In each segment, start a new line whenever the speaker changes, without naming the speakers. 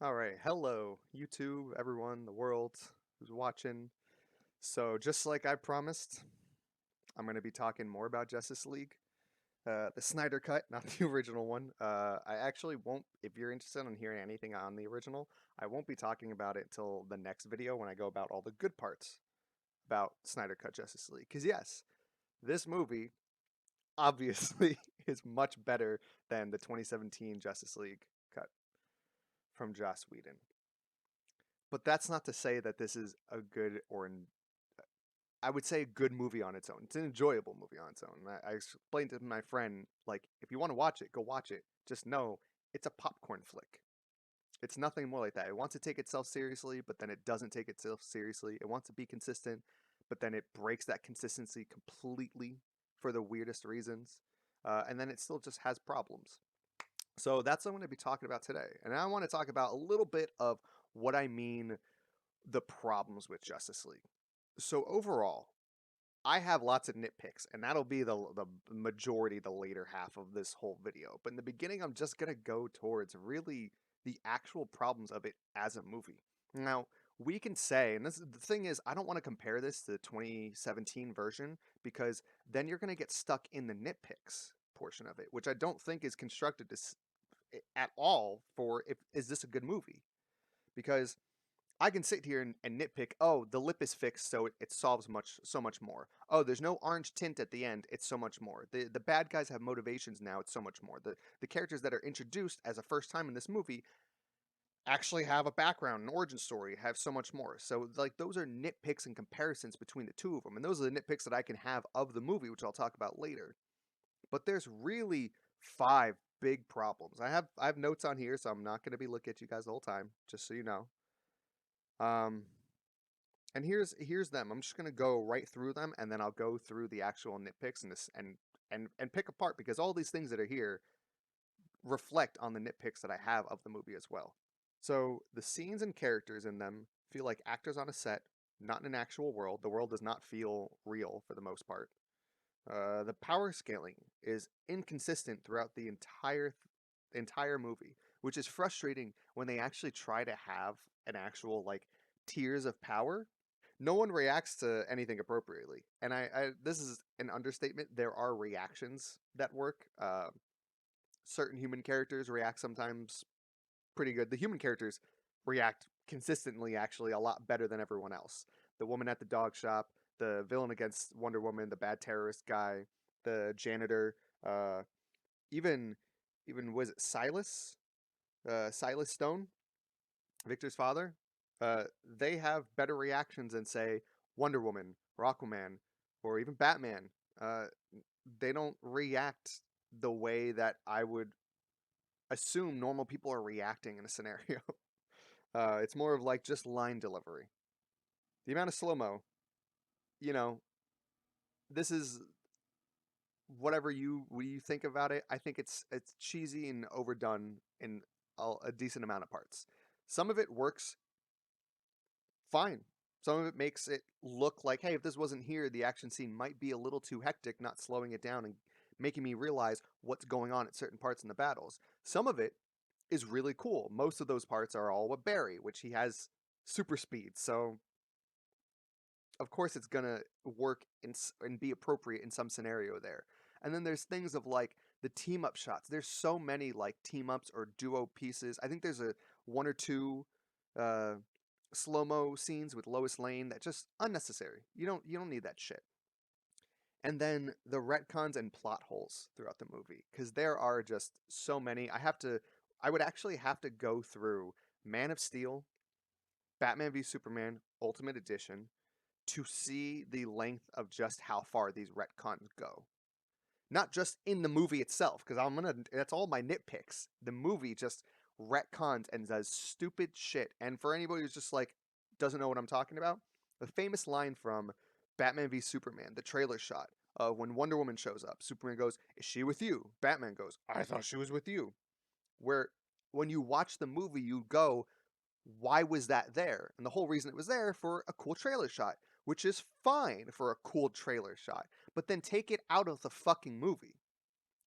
All right, hello, YouTube, everyone, the world who's watching. So, just like I promised, I'm going to be talking more about Justice League, the Snyder cut, not the original one. I actually won't, if you're interested in hearing anything on the original, I won't be talking about it till the next video when I go about all the good parts about Snyder cut Justice League. Because, yes, this movie obviously is much better than the 2017 Justice League cut from Joss Whedon. But that's not to say that this is a good or I would say a good movie on its own. It's an enjoyable movie on its own. I explained to my friend, like, if you want to watch it, go watch it. Just know it's a popcorn flick. It's nothing more like that. It wants to take itself seriously, but then it doesn't take itself seriously. It wants to be consistent, but then it breaks that consistency completely for the weirdest reasons. And then it still just has problems. So that's what I'm going to be talking about today. And I want to talk about a little bit of what I mean the problems with Justice League. So overall, I have lots of nitpicks, and that'll be the majority, the later half of this whole video. But in the beginning, I'm just gonna go towards really the actual problems of it as a movie. Now, we can say, and the thing is, I don't want to compare this to the 2017 version because then you're gonna get stuck in the nitpicks portion of it, which I don't think is constructed at all for if is this a good movie because I can sit here and nitpick. Oh, the lip is fixed, so it solves so much more. Oh, there's no orange tint at the end. It's so much more. The bad guys have motivations now. It's so much more. The characters that are introduced as a first time in this movie actually have a background, an origin story, have so much more. So like those are nitpicks and comparisons between the two of them, and those are the nitpicks that I can have of the movie, which I'll talk about later. But there's really five big problems. I have notes on here, so I'm not going to be looking at you guys the whole time, just so you know. Um, And here's them. I'm just gonna go right through them, and then I'll go through the actual nitpicks and this and pick apart because all these things that are here reflect on the nitpicks that I have of the movie as well. So the scenes and characters in them feel like actors on a set, not in an actual world. The world does not feel real for the most part. The power scaling is inconsistent throughout the entire movie, which is frustrating when they actually try to have an actual like tiers of power. No one reacts to anything appropriately, and I this is an understatement. There are reactions that work. Certain human characters react sometimes pretty good. The human characters react consistently, actually, a lot better than everyone else. The woman at the dog shop, the villain against Wonder Woman, the bad terrorist guy, the janitor, uh, even was it Silas? Silas Stone, Victor's father. They have better reactions than say Wonder Woman or Aquaman or even Batman. Uh, they don't react the way that I would assume normal people are reacting in a scenario. It's more of like just line delivery. The amount of slow-mo, you know, this is whatever you think about it. I think it's cheesy and overdone in a decent amount of parts. Some of it works fine. Some of it makes it look like, hey, if this wasn't here, the action scene might be a little too hectic, not slowing it down and making me realize what's going on at certain parts in the battles. Some of it is really cool. Most of those parts are all with Barry, which he has super speed. So of course it's gonna work and be appropriate in some scenario there. And then there's things of like the team up shots. There's so many like team ups or duo pieces. I think there's a one or two uh, slow-mo scenes with Lois Lane that just unnecessary. You don't need that shit. And then the retcons and plot holes throughout the movie because there are just so many. I would actually have to go through Man of Steel, Batman v Superman Ultimate Edition to see the length of just how far these retcons go. Not just in the movie itself, because that's all my nitpicks. The movie just retcons and does stupid shit. And for anybody who's just like doesn't know what I'm talking about, the famous line from Batman v Superman, the trailer shot of when Wonder Woman shows up, Superman goes, "Is she with you?" Batman goes, "I thought she was with you." Where when you watch the movie, you go, why was that there? And the whole reason it was there for a cool trailer shot, which is fine for a cool trailer shot, but then take it out of the fucking movie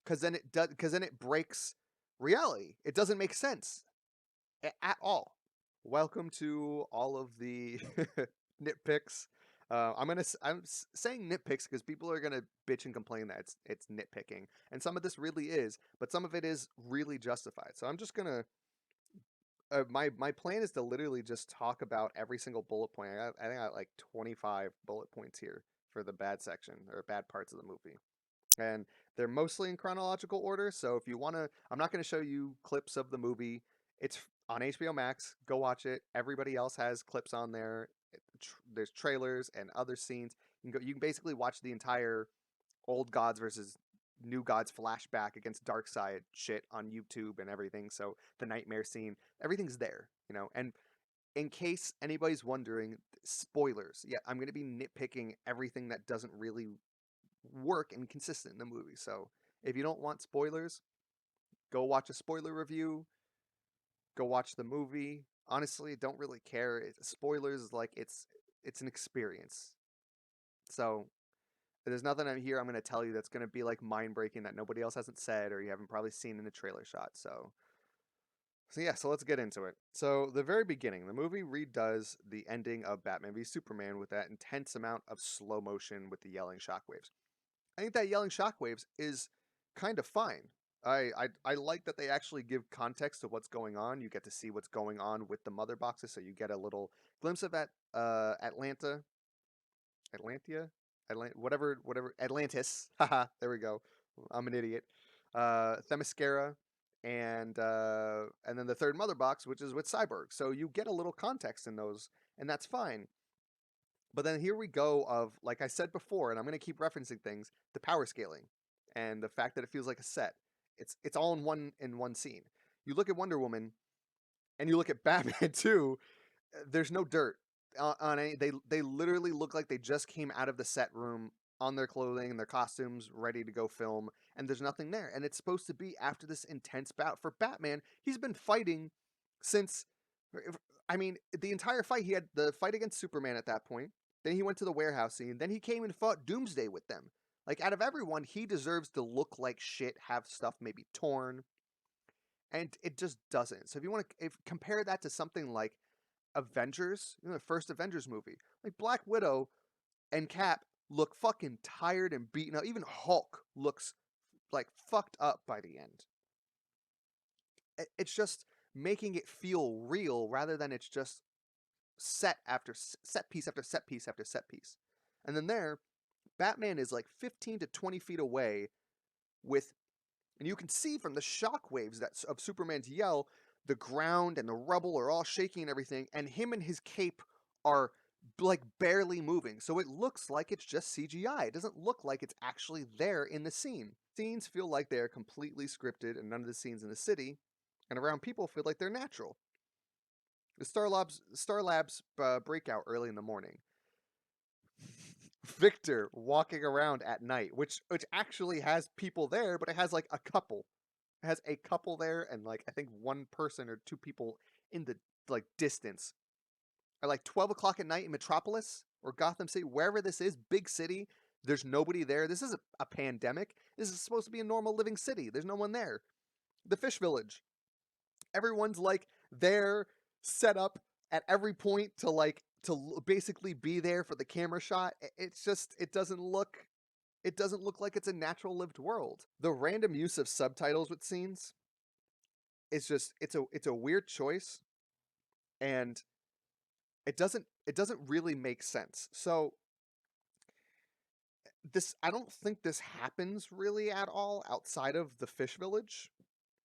because then it breaks reality. It doesn't make sense. at all. Welcome to all of the nitpicks. I'm saying nitpicks because people are gonna bitch and complain that it's nitpicking, and some of this really is, but some of it is really justified. So I'm just gonna my plan is to literally just talk about every single bullet point. I think I got like 25 bullet points here for the bad section or bad parts of the movie, and they're mostly in chronological order. So if you want to, I'm not going to show you clips of the movie. It's on HBO Max. Go watch it. Everybody else has clips on there. There's trailers and other scenes. You can go. You can basically watch the entire old gods versus new gods flashback against Darkseid shit on YouTube and everything. So the nightmare scene, everything's there, And in case anybody's wondering, spoilers. Yeah, I'm going to be nitpicking everything that doesn't really work and consistent in the movie. So if you don't want spoilers, go watch a spoiler review. Go watch the movie. Honestly, don't really care. Spoilers, like it's an experience. So there's nothing I'm here I'm going to tell you that's going to be like mind breaking that nobody else hasn't said or you haven't probably seen in the trailer shot. So yeah, so let's get into it. So the very beginning, the movie redoes the ending of Batman v Superman with that intense amount of slow motion with the yelling shockwaves. I think that yelling shockwaves is kind of fine. I like that they actually give context to what's going on. You get to see what's going on with the mother boxes, so you get a little glimpse of that Atlantia, whatever Atlantis. Haha, there we go. I'm an idiot. Themyscira, and then the third mother box, which is with Cyborg. So you get a little context in those, and that's fine. But then here we go of, like I said before, and I'm going to keep referencing things, the power scaling and the fact that it feels like a set. It's all in one scene. You look at Wonder Woman and you look at Batman too. There's no dirt on any. They literally look like they just came out of the set room on their clothing and their costumes, ready to go film, and there's nothing there. And it's supposed to be after this intense bout for Batman. He's been fighting since. I mean, the entire fight. He had the fight against Superman at that point. Then he went to the warehouse scene. Then he came and fought Doomsday with them. Like, out of everyone, he deserves to look like shit, have stuff maybe torn, and it just doesn't. So if you want to compare that to something like Avengers, the first Avengers movie, like Black Widow and Cap look fucking tired and beaten up. Even Hulk looks like fucked up by the end. It's just making it feel real rather than it's just set after set piece after set piece after set piece. And then there, Batman is like 15 to 20 feet away with, and you can see from the shockwaves of Superman's yell, the ground and the rubble are all shaking and everything, and him and his cape are like barely moving. So it looks like it's just CGI. It doesn't look like it's actually there in the scene. Scenes feel like they're completely scripted, and none of the scenes in the city and around people feel like they're natural. The Star Labs breakout early in the morning. Victor walking around at night, which actually has people there, but it has like a couple. It has a couple there, and like I think one person or two people in the like distance. At like 12 o'clock at night in Metropolis or Gotham City, wherever this is, big city. There's nobody there. This is a pandemic. This is supposed to be a normal living city. There's no one there. The Fish Village. Everyone's like there, set up at every point to basically be there for the camera shot. It's just it doesn't look like it's a natural lived world. The random use of subtitles with scenes is just it's a weird choice, and it doesn't really make sense. So I don't think this happens really at all outside of the Fish Village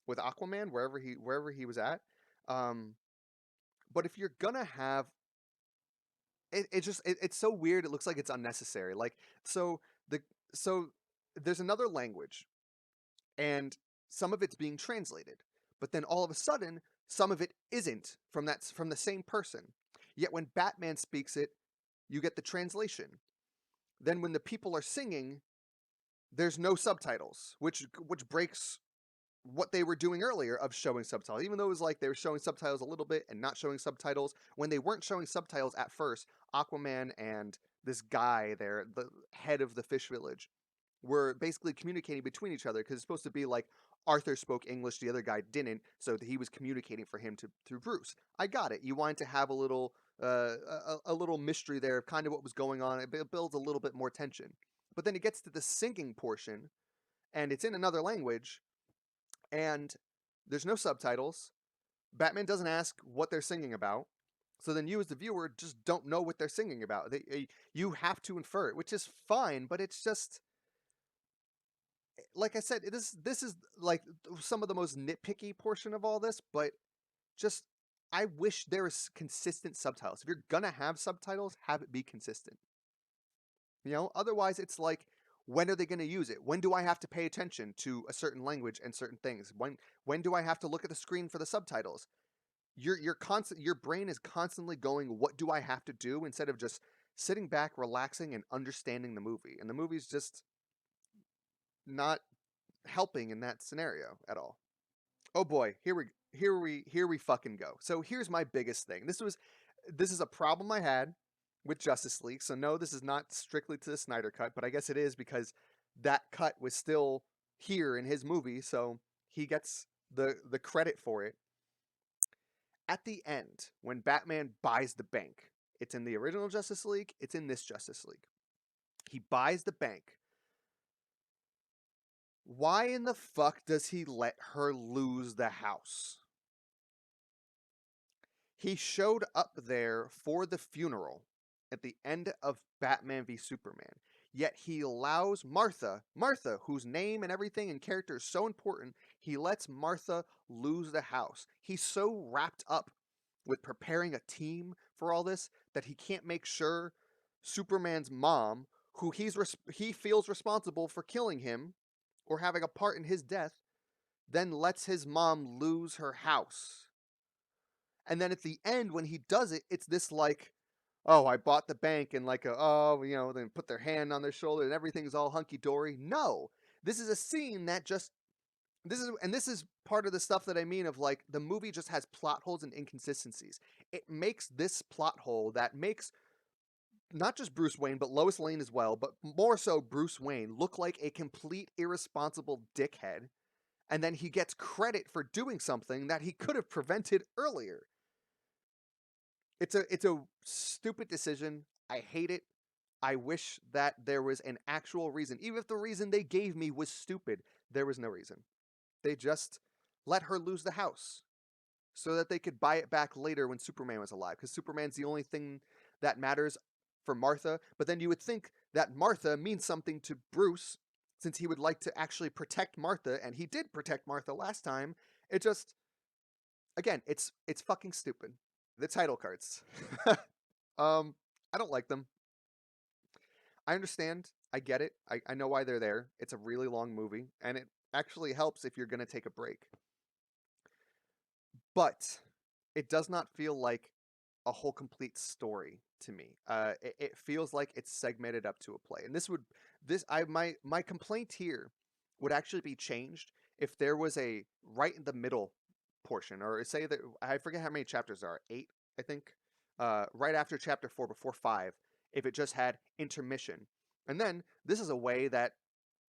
with Aquaman, wherever he was at. But if you're gonna have it's so weird. It looks like it's unnecessary. Like so there's another language, and some of it's being translated, but then all of a sudden some of it isn't from the same person. Yet when Batman speaks it, you get the translation. Then when the people are singing, there's no subtitles, which breaks what they were doing earlier of showing subtitles, even though it was like they were showing subtitles a little bit and not showing subtitles. When they weren't showing subtitles at first, Aquaman and this guy there, the head of the Fish Village, were basically communicating between each other because it's supposed to be like Arthur spoke English, the other guy didn't, so he was communicating for him through Bruce. I got it. You wanted to have a little mystery there of kind of what was going on. It builds a little bit more tension. But then it gets to the singing portion, and it's in another language, and there's no subtitles. Batman doesn't ask what they're singing about. So then you as the viewer just don't know what they're singing about. You have to infer it, which is fine, but it's just like I said, this is like some of the most nitpicky portion of all this, but just I wish there was consistent subtitles. If you're gonna have subtitles, have it be consistent. Otherwise it's like, when are they going to use it? When do I have to pay attention to a certain language and certain things? When do I have to look at the screen for the subtitles? Your brain is constantly going, what do I have to do, instead of just sitting back, relaxing, and understanding the movie. And the movie's just not helping in that scenario at all. Oh boy, here we fucking go. So here's my biggest thing. This is a problem I had with Justice League. So no, this is not strictly to the Snyder cut, but I guess it is because that cut was still here in his movie, so he gets the credit for it. At the end, when Batman buys the bank, it's in the original Justice League, it's in this Justice League. He buys the bank. Why in the fuck does he let her lose the house? He showed up there for the funeral at the end of Batman v Superman, yet he allows Martha, whose name and everything and character is so important, he lets Martha lose the house. He's so wrapped up with preparing a team for all this that he can't make sure Superman's mom, who he feels responsible for killing him or having a part in his death, then lets his mom lose her house. And then at the end, when he does it, it's this like, oh, I bought the bank, and like, then put their hand on their shoulder and everything's all hunky dory. No, this is a scene that just, this is part of the stuff that I mean of like, the movie just has plot holes and inconsistencies. It makes this plot hole that makes not just Bruce Wayne, but Lois Lane as well, but more so Bruce Wayne, look like a complete irresponsible dickhead. And then he gets credit for doing something that he could have prevented earlier. It's a stupid decision. I hate it. I wish that there was an actual reason. Even if the reason they gave me was stupid, there was no reason. They just let her lose the house so that they could buy it back later when Superman was alive, because Superman's the only thing that matters for Martha. But then you would think that Martha means something to Bruce, since he would like to actually protect Martha, and he did protect Martha last time. It just, again, it's fucking stupid. The title cards. I don't like them. I understand. I get it. I know why they're there. It's a really long movie, and it actually helps if you're going to take a break. But it does not feel like a whole complete story to me. It feels like it's segmented up to a play. And my complaint here would actually be changed if there was a right in the middle portion, or say that, I forget how many chapters there are, 8, I think, right after chapter 4, before 5, if it just had intermission. And then this is a way that,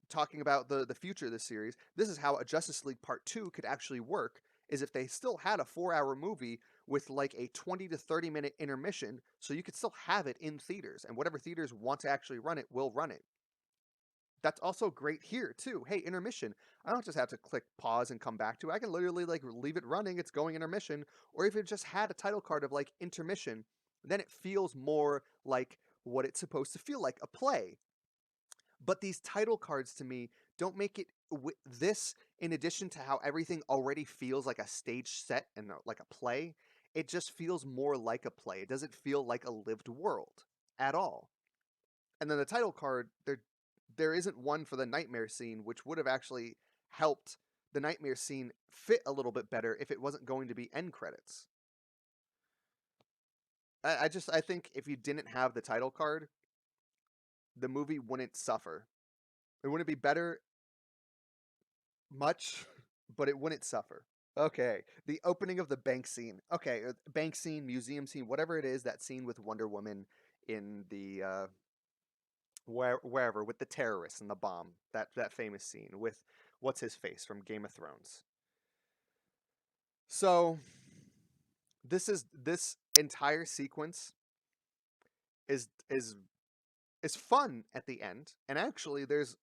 talking about the future of this series, this is how a Justice League Part 2 could actually work, is if they still had a 4-hour movie with like a 20 to 30 minute intermission, so you could still have it in theaters, and whatever theaters want to actually run it will run it. That's also great here too. Hey, intermission. I don't just have to click pause and come back to it. I can literally like leave it running, it's going intermission. Or if it just had a title card of like intermission, then it feels more like what it's supposed to feel like, a play. But these title cards to me don't make it this, in addition to how everything already feels like a stage set and like a play, it just feels more like a play. It doesn't feel like a lived world at all. And then the title card, there isn't one for the nightmare scene, which would have actually helped the nightmare scene fit a little bit better if it wasn't going to be end credits. I think if you didn't have the title card, the movie wouldn't suffer. It wouldn't be better much, but it wouldn't suffer. Okay, the opening of the bank scene. Okay, bank scene, museum scene, whatever it is, that scene with Wonder Woman in the wherever with the terrorists and the bomb. That famous scene with what's his face from Game of Thrones. So this entire sequence is fun at the end, and actually there's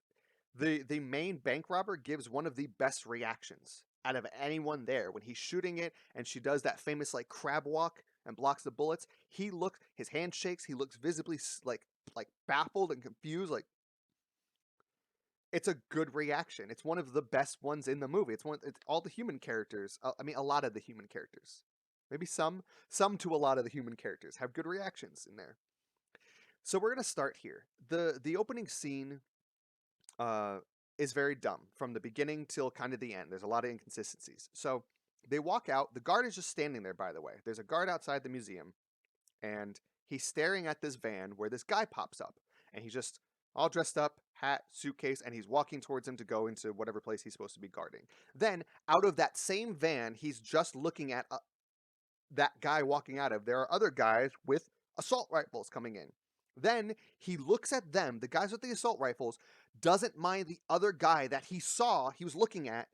the main bank robber gives one of the best reactions out of anyone there when he's shooting it, and she does that famous like crab walk and blocks the bullets. His hand shakes, he looks visibly like baffled and confused. Like, it's a good reaction. It's one of the best ones in the movie. It's all the human characters. I mean, a lot of the human characters, maybe some to a lot of the human characters have good reactions in there. So we're gonna start here. The opening scene is very dumb from the beginning till kind of the end. There's a lot of inconsistencies. So they walk out. The guard is just standing there, by the way. There's a guard outside the museum, and he's staring at this van where this guy pops up, and he's just all dressed up, hat, suitcase, and he's walking towards him to go into whatever place he's supposed to be guarding. Then, out of that same van, he's just looking at that guy walking out of. There are other guys with assault rifles coming in. Then he looks at them, the guys with the assault rifles, doesn't mind the other guy that he was looking at,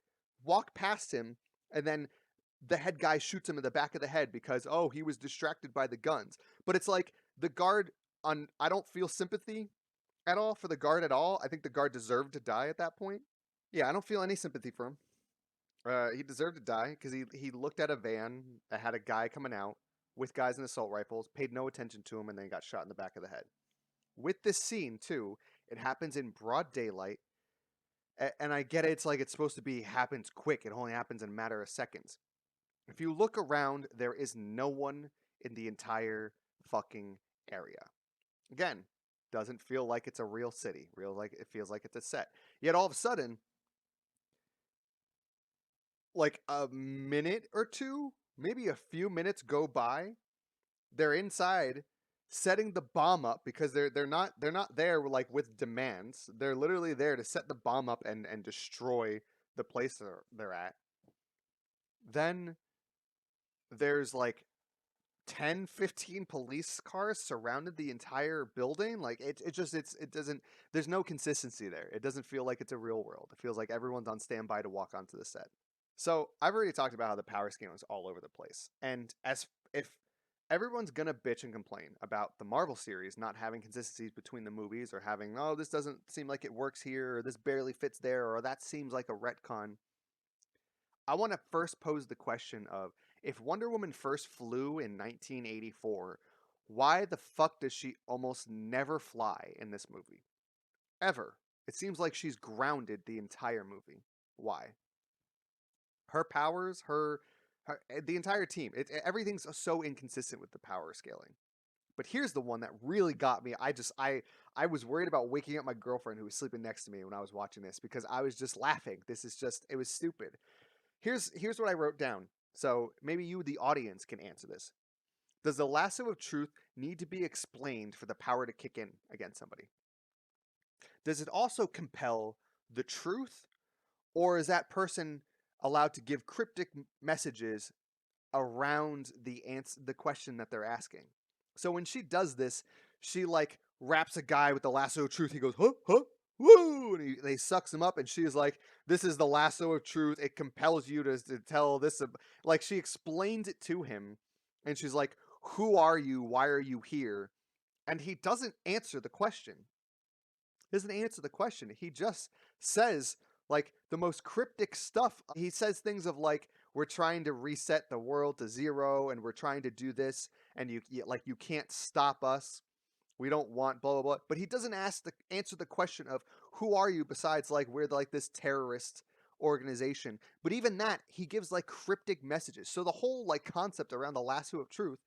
walk past him, and then the head guy shoots him in the back of the head because, oh, he was distracted by the guns. But it's like the guard, I don't feel sympathy at all for the guard at all. I think the guard deserved to die at that point. Yeah, I don't feel any sympathy for him. He deserved to die because he looked at a van that had a guy coming out with guys in assault rifles, paid no attention to him, and then got shot in the back of the head. With this scene, too, it happens in broad daylight, and I get it, it's like it's supposed to be happens quick. It only happens in a matter of seconds. If you look around, there is no one in the entire fucking area. Again, doesn't feel like it's a real city. It feels like it's a set. Yet all of a sudden, like a minute or two, maybe a few minutes go by. They're inside setting the bomb up because they're not there like with demands. They're literally there to set the bomb up and destroy the place they're at. Then there's like 10, 15 police cars surrounded the entire building. Like it doesn't, there's no consistency there. It doesn't feel like it's a real world. It feels like everyone's on standby to walk onto the set. So I've already talked about how the power scaling is all over the place. And as if everyone's gonna bitch and complain about the Marvel series not having consistencies between the movies, or having, oh, this doesn't seem like it works here, or this barely fits there, or that seems like a retcon, I want to first pose the question of, if Wonder Woman first flew in 1984, why the fuck does she almost never fly in this movie? Ever. It seems like she's grounded the entire movie. Why? Her powers, the entire team, everything's so inconsistent with the power scaling. But here's the one that really got me. I was worried about waking up my girlfriend who was sleeping next to me when I was watching this, because I was just laughing. It was stupid. Here's what I wrote down. So maybe you, the audience, can answer this. Does the lasso of truth need to be explained for the power to kick in against somebody? Does it also compel the truth, or is that person allowed to give cryptic messages around the question that they're asking? So when she does this, she like wraps a guy with the lasso of truth. He goes, huh, huh, woo, and he sucks him up, and she's like, this is the lasso of truth. It compels you to tell this. Like, she explains it to him, and she's like, who are you? Why are you here? And he doesn't answer the question. He just says like the most cryptic stuff. He says things of like, we're trying to reset the world to zero, and we're trying to do this, and you can't stop us. We don't want blah blah blah. But he doesn't answer the question of, who are you, besides like, we're like this terrorist organization. But even that, he gives like cryptic messages. So the whole like concept around the lasso of truth,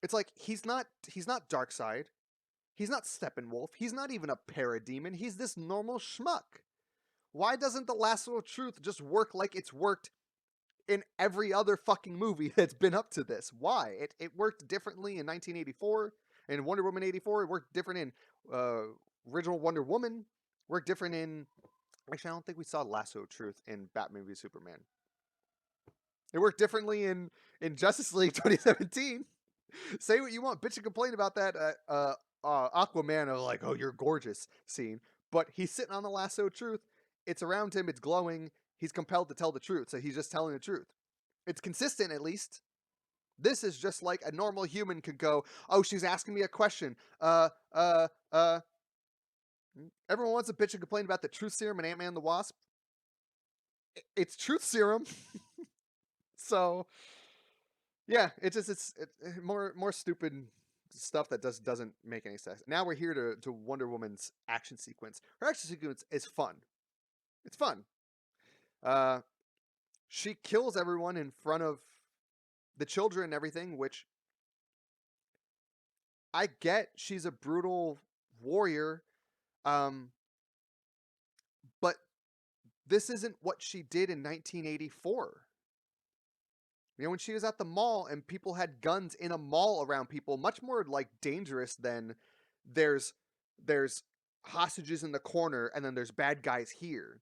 it's like he's not Darkseid. He's not Steppenwolf. He's not even a parademon. He's this normal schmuck. Why doesn't the lasso of truth just work like it's worked in every other fucking movie that's been up to this? Why? It worked differently in 1984, in Wonder Woman 84. It worked different in original Wonder Woman. Worked different in... Actually, I don't think we saw lasso of truth in Batman v Superman. It worked differently in Justice League 2017. Say what you want, bitch, and complain about that Aquaman of like, oh, you're gorgeous scene, but he's sitting on the lasso of truth. It's around him. It's glowing. He's compelled to tell the truth, so he's just telling the truth. It's consistent, at least. This is just like a normal human could go, oh, she's asking me a question. Everyone wants to bitch and complain about the truth serum and Ant-Man the Wasp. It's truth serum. So, yeah, it's more stupid stuff that doesn't make any sense. Now we're here to Wonder Woman's action sequence. Her action sequence is fun. It's fun. She kills everyone in front of the children and everything, which I get. She's a brutal warrior, but this isn't what she did in 1984. You know, when she was at the mall and people had guns in a mall around people, much more like dangerous than there's hostages in the corner and then there's bad guys here.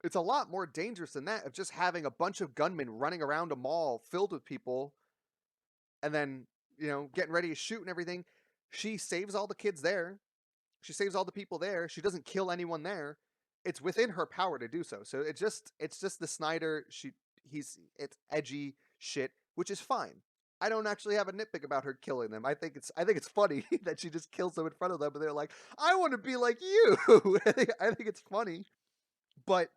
It's a lot more dangerous than that, of just having a bunch of gunmen running around a mall filled with people and then, you know, getting ready to shoot and everything. She saves all the kids there. She saves all the people there. She doesn't kill anyone there. It's within her power to do so. So it's just the Snyder. It's edgy shit, which is fine. I don't actually have a nitpick about her killing them. I think it's funny that she just kills them in front of them, and they're like, "I want to be like you." I think it's funny, but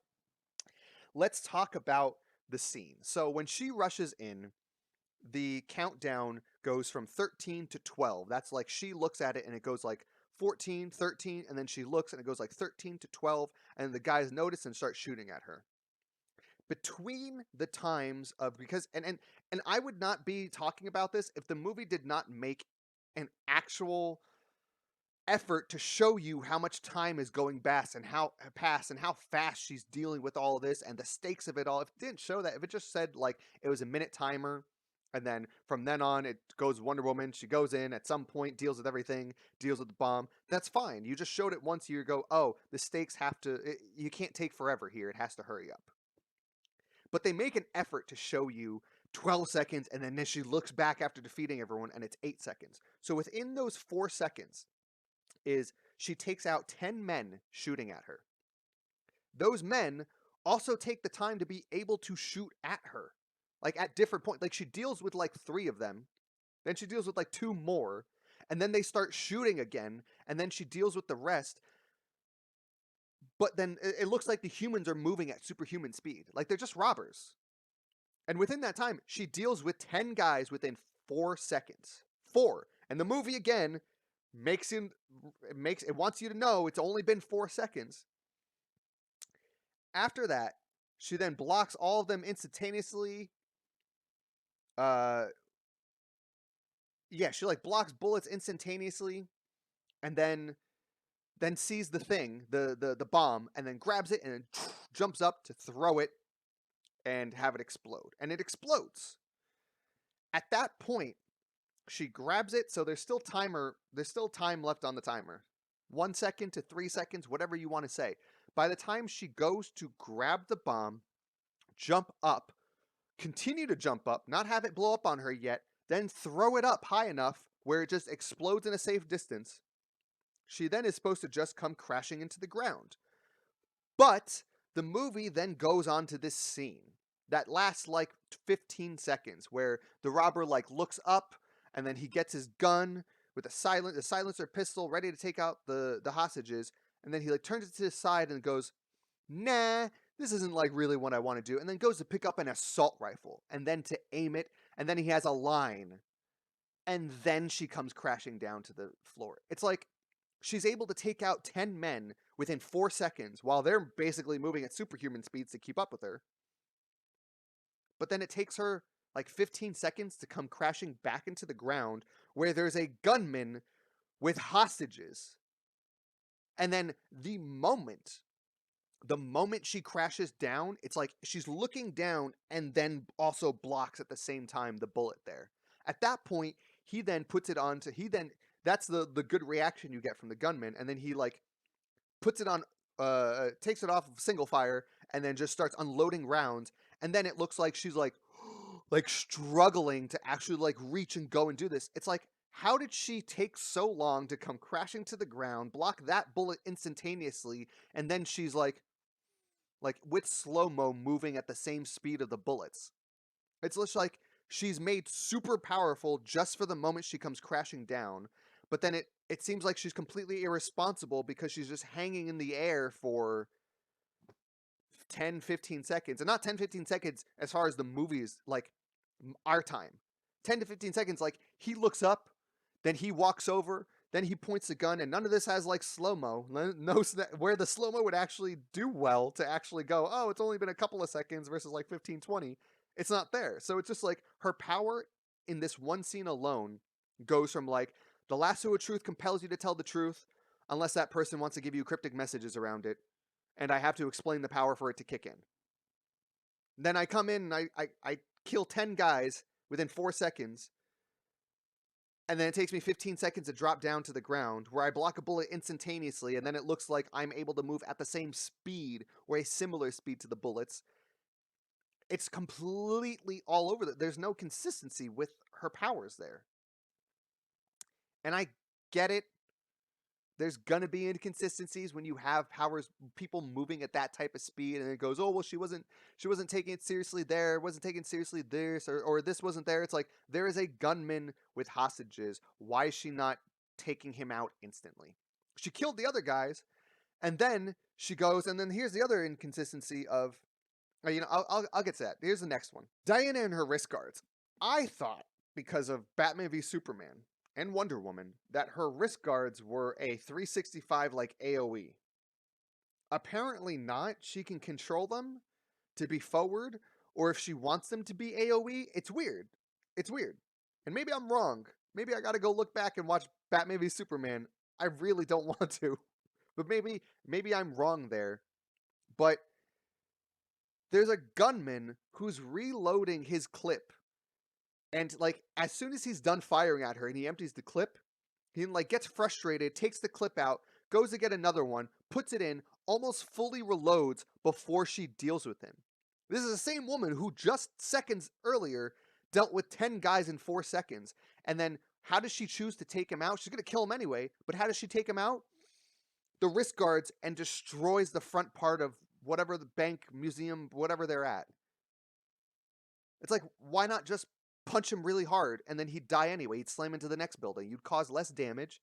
let's talk about the scene. So when she rushes in, the countdown goes from 13 to 12. That's like she looks at it and it goes like 14, 13, and then she looks and it goes like 13 to 12, and the guys notice and start shooting at her. Between the times of, because and I would not be talking about this if the movie did not make an actual effort to show you how much time is going past and how fast she's dealing with all of this and the stakes of it all. If it didn't show that, if it just said like it was a minute timer and then from then on it goes Wonder Woman, she goes in at some point, deals with everything, deals with the bomb, that's fine. You just showed it once, you go, oh, the stakes have to, you can't take forever here, it has to hurry up. But they make an effort to show you 12 seconds, and then she looks back after defeating everyone, and it's 8 seconds. So within those 4 seconds is she takes out 10 men shooting at her. Those men also take the time to be able to shoot at her, like at different points. Like she deals with like 3 of them, then she deals with like 2 more, and then they start shooting again, and then she deals with the rest. But then it looks like the humans are moving at superhuman speed. Like they're just robbers. And within that time, she deals with 10 guys within 4 seconds. 4. And the movie, again, it wants you to know it's only been 4 seconds. After that, she then blocks all of them instantaneously. She like blocks bullets instantaneously. And then sees the thing, the bomb, and then grabs it and then jumps up to throw it and have it explode. And it explodes. At that point, she grabs it, so there's still time left on the timer. 1 second to 3 seconds, whatever you want to say. By the time she goes to grab the bomb, jump up, continue to jump up, not have it blow up on her yet, then throw it up high enough where it just explodes in a safe distance, she then is supposed to just come crashing into the ground. But the movie then goes on to this scene that lasts like 15 seconds where the robber like looks up and then he gets his gun with a silencer pistol ready to take out the hostages, and then he like turns it to his side and goes, nah, this isn't like really what I want to do, and then goes to pick up an assault rifle and then to aim it, and then he has a line, and then she comes crashing down to the floor. It's like she's able to take out 10 men within 4 seconds while they're basically moving at superhuman speeds to keep up with her. But then it takes her like 15 seconds to come crashing back into the ground where there's a gunman with hostages. And then the moment she crashes down, it's like she's looking down and then also blocks at the same time the bullet there. At that point, he then puts it on to, that's the good reaction you get from the gunman, and then he like puts it on, takes it off of single fire, and then just starts unloading rounds, and then it looks like she's like struggling to actually like reach and go and do this. It's like, How did she take so long to come crashing to the ground, block that bullet instantaneously, and then she's like with slow-mo moving at the same speed of the bullets? It's just like she's made super powerful just for the moment she comes crashing down, but then it seems like she's completely irresponsible because she's just hanging in the air for 10, 15 seconds. And not 10, 15 seconds as far as the movies, like our time. 10 to 15 seconds, like he looks up, then he walks over, then he points the gun, and none of this has like slow-mo. No, where the slow-mo would actually do well to actually go, oh, it's only been a couple of seconds versus like 15, 20. It's not there. So it's just like her power in this one scene alone goes from like the lasso of truth compels you to tell the truth unless that person wants to give you cryptic messages around it, and I have to explain the power for it to kick in. Then I come in and I kill 10 guys within 4 seconds, and then it takes me 15 seconds to drop down to the ground, where I block a bullet instantaneously, and then it looks like I'm able to move at the same speed or a similar speed to the bullets. It's completely all over. There's no consistency with her powers there. And I get it. There's gonna be inconsistencies when you have powers, people moving at that type of speed, and it goes, oh well, she wasn't taking it seriously there, wasn't taking it seriously this, or this wasn't there. It's like there is a gunman with hostages. Why is she not taking him out instantly? She killed the other guys, and then she goes, and then here's the other inconsistency of, I'll get to that. Here's the next one. Diana and her wrist guards. I thought because of Batman v Superman and Wonder Woman that her wrist guards were a 365 like AoE. Apparently not. She can control them to be forward, or if she wants them to be AoE, it's weird. It's weird. And maybe I'm wrong. Maybe I gotta go look back and watch Batman v Superman. I really don't want to. But maybe I'm wrong there. But there's a gunman who's reloading his clip. And like as soon as he's done firing at her and he empties the clip, he like gets frustrated, takes the clip out, goes to get another one, puts it in, almost fully reloads before she deals with him. This is the same woman who just seconds earlier dealt with 10 guys in 4 seconds. And then how does she choose to take him out? She's going to kill him anyway, but how does she take him out? The wrist guards and destroys the front part of whatever the bank, museum, whatever they're at. It's like, why not just punch him really hard and then he'd die anyway? He'd slam into the next building. You'd cause less damage.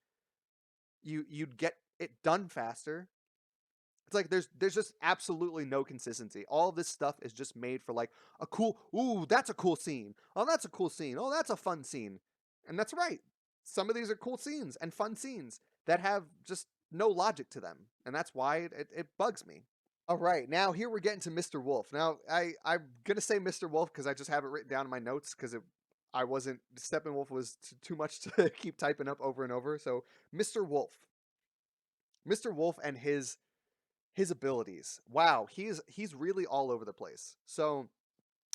You'd get it done faster. It's like there's just absolutely no consistency. All this stuff is just made for like a cool, ooh, that's a cool scene. Oh, that's a cool scene. Oh, that's a fun scene. And that's right. Some of these are cool scenes and fun scenes that have just no logic to them. And that's why it bugs me. All right, now here we're getting to Mr. Wolf. Now, I'm going to say Mr. Wolf because I just have it written down in my notes because I wasn't, Steppenwolf was too much to keep typing up over and over. So, Mr. Wolf. Mr. Wolf and his abilities. Wow, he's really all over the place. So,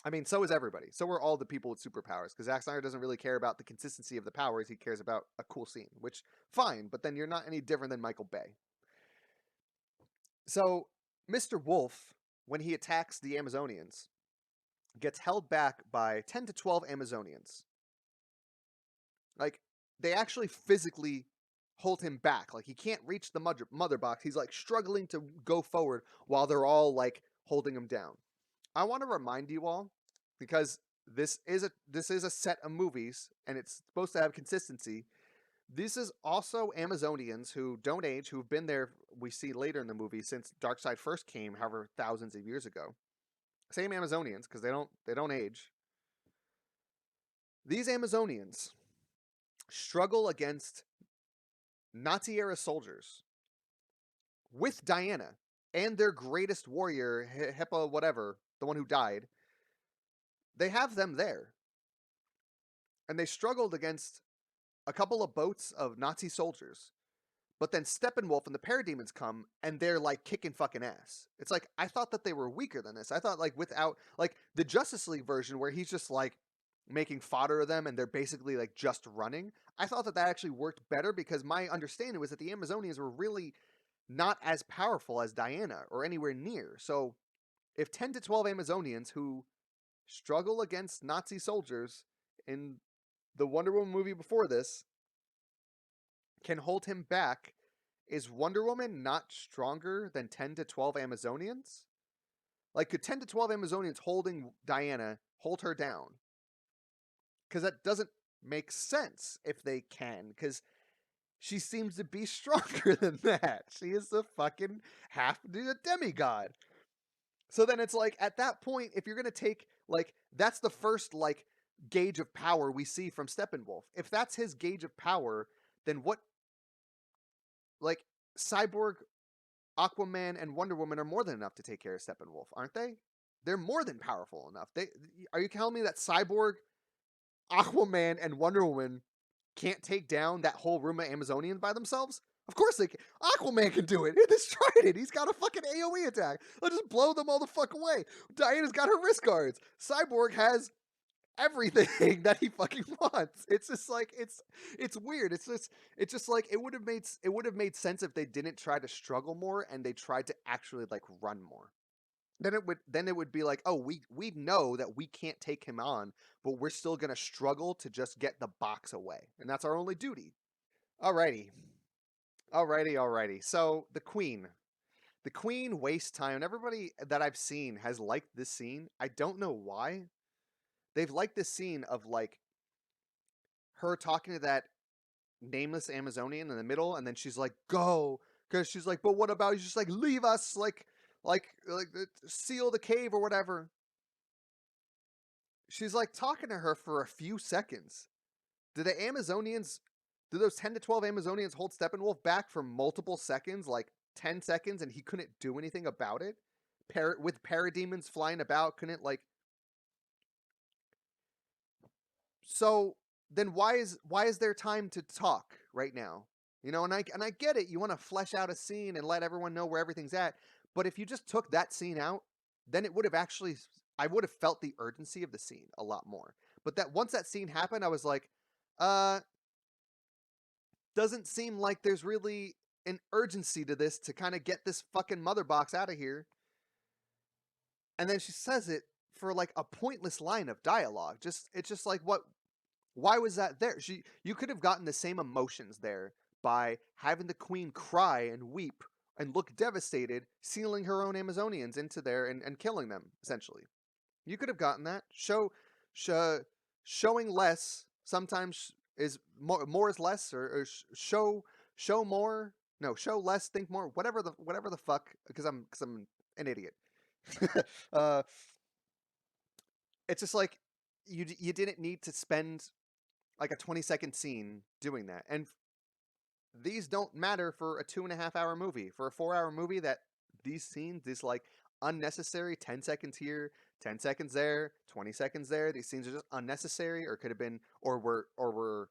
I mean, so is everybody. So are all the people with superpowers, because Zack Snyder doesn't really care about the consistency of the powers. He cares about a cool scene, which, fine, but then you're not any different than Michael Bay. So, Mr. Wolf, when he attacks the Amazonians, gets held back by 10 to 12 Amazonians. Like, they actually physically hold him back. Like, he can't reach the mother box. He's, like, struggling to go forward while they're all, like, holding him down. I want to remind you all, because this is a set of movies, and it's supposed to have consistency. This is also Amazonians who don't age, who've been there, we see later in the movie, since Darkseid first came, however, thousands of years ago. Same Amazonians, because they don't age. These Amazonians struggle against Nazi-era soldiers with Diana and their greatest warrior, Hippo whatever, the one who died. They have them there. And they struggled against a couple of boats of Nazi soldiers. But then Steppenwolf and the Parademons come, and they're, like, kicking fucking ass. It's like, I thought that they were weaker than this. I thought, like, without, like, the Justice League version where he's just, like, making fodder of them and they're basically, like, just running. I thought that actually worked better because my understanding was that the Amazonians were really not as powerful as Diana or anywhere near. So if 10 to 12 Amazonians who struggle against Nazi soldiers in the Wonder Woman movie before this can hold him back. Is Wonder Woman not stronger than 10 to 12 Amazonians? Like, could 10 to 12 Amazonians holding Diana hold her down? Because that doesn't make sense if they can, because she seems to be stronger than that. She is the fucking half demigod. So then it's like, at that point, if you're going to take, like, that's the first, like, gauge of power we see from Steppenwolf. If that's his gauge of power, then what, like, Cyborg, Aquaman, and Wonder Woman are more than enough to take care of Steppenwolf, aren't they? They're more than powerful enough. Are you telling me that Cyborg, Aquaman, and Wonder Woman can't take down that whole room of Amazonians by themselves? Of course they can. Aquaman can do it. This Trident, he's got a fucking AoE attack. Let's just blow them all the fuck away. Diana's got her wrist guards. Cyborg has everything that he fucking wants. It's just like it's weird. It's just like it would have made sense if they didn't try to struggle more and they tried to actually like run more. Then it would be like, oh, we know that we can't take him on, but we're still gonna struggle to just get the box away, and that's our only duty. Alrighty. So the Queen wastes time, and everybody that I've seen has liked this scene. I don't know why. They've liked this scene of like her talking to that nameless Amazonian in the middle, and then she's like, "Go," because she's like, "But what about you?" She's like, "Leave us, like seal the cave or whatever." She's like talking to her for a few seconds. Do those 10 to 12 Amazonians hold Steppenwolf back for multiple seconds, like 10 seconds, and he couldn't do anything about it? With parademons flying about, couldn't like. So then why is there time to talk right now? You know, and I get it. You want to flesh out a scene and let everyone know where everything's at. But if you just took that scene out, then it would have actually, I would have felt the urgency of the scene a lot more. But that once that scene happened, I was like, doesn't seem like there's really an urgency to this to kind of get this fucking mother box out of here. And then she says it for like a pointless line of dialogue. It's just like, what? Why was that there? You could have gotten the same emotions there by having the Queen cry and weep and look devastated, sealing her own Amazonians into there and killing them, essentially. You could have gotten that. Showing less sometimes is more is less, or show more. No, show less, think more. Whatever the fuck. Because I'm an idiot. It's just like you didn't need to spend like a 20-second scene doing that. And these don't matter for a 2.5-hour movie. For a 4-hour movie, that these scenes, this like unnecessary 10 seconds here, 10 seconds there, 20 seconds there, these scenes are just unnecessary, or could have been, or were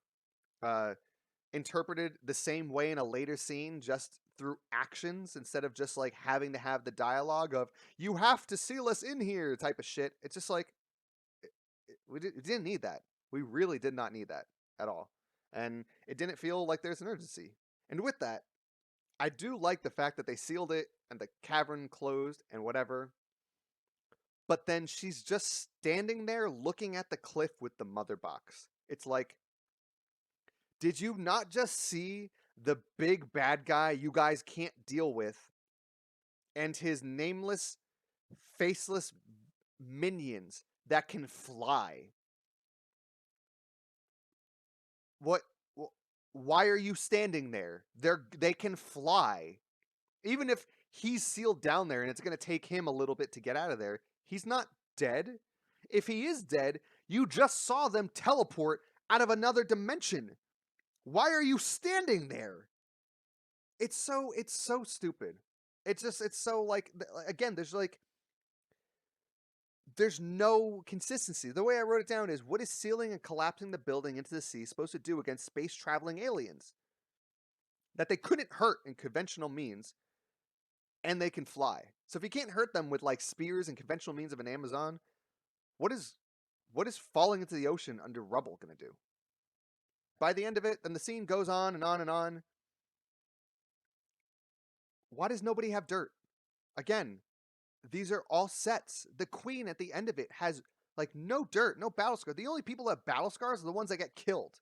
interpreted the same way in a later scene just through actions instead of just like having to have the dialogue of "you have to seal us in here" type of shit. It's just like we didn't need that. We really did not need that at all. And it didn't feel like there's an urgency. And with that, I do like the fact that they sealed it and the cavern closed and whatever. But then she's just standing there looking at the cliff with the mother box. It's like, did you not just see the big bad guy you guys can't deal with and his nameless, faceless minions that can fly? What? Why are you standing there? They can fly. Even if he's sealed down there and it's going to take him a little bit to get out of there, he's not dead. If he is dead, you just saw them teleport out of another dimension. Why are you standing there? It's so stupid. It's so like, again, there's no consistency. The way I wrote it down is, what is sealing and collapsing the building into the sea supposed to do against space traveling aliens that they couldn't hurt in conventional means, and they can fly? So if you can't hurt them with like spears and conventional means of an Amazon, what is falling into the ocean under rubble going to do? By the end of it, then the scene goes on and on and on. Why does nobody have dirt? Again, these are all sets. The Queen at the end of it has like no dirt, no battle scars. The only people that have battle scars are the ones that get killed.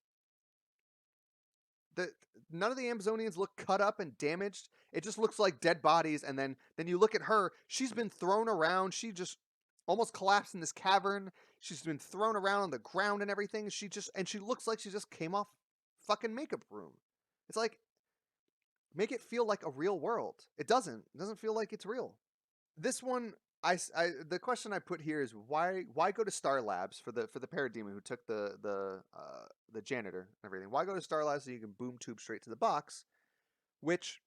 None of the Amazonians look cut up and damaged. It just looks like dead bodies. And then you look at her. She's been thrown around. She just almost collapsed in this cavern. She's been thrown around on the ground and everything. She looks like she just came off fucking makeup room. It's like, make it feel like a real world. It doesn't. It doesn't feel like it's real. This one, the question I put here is why go to Star Labs for the parademon who took the janitor and everything? Why go to Star Labs so you can boom tube straight to the box, which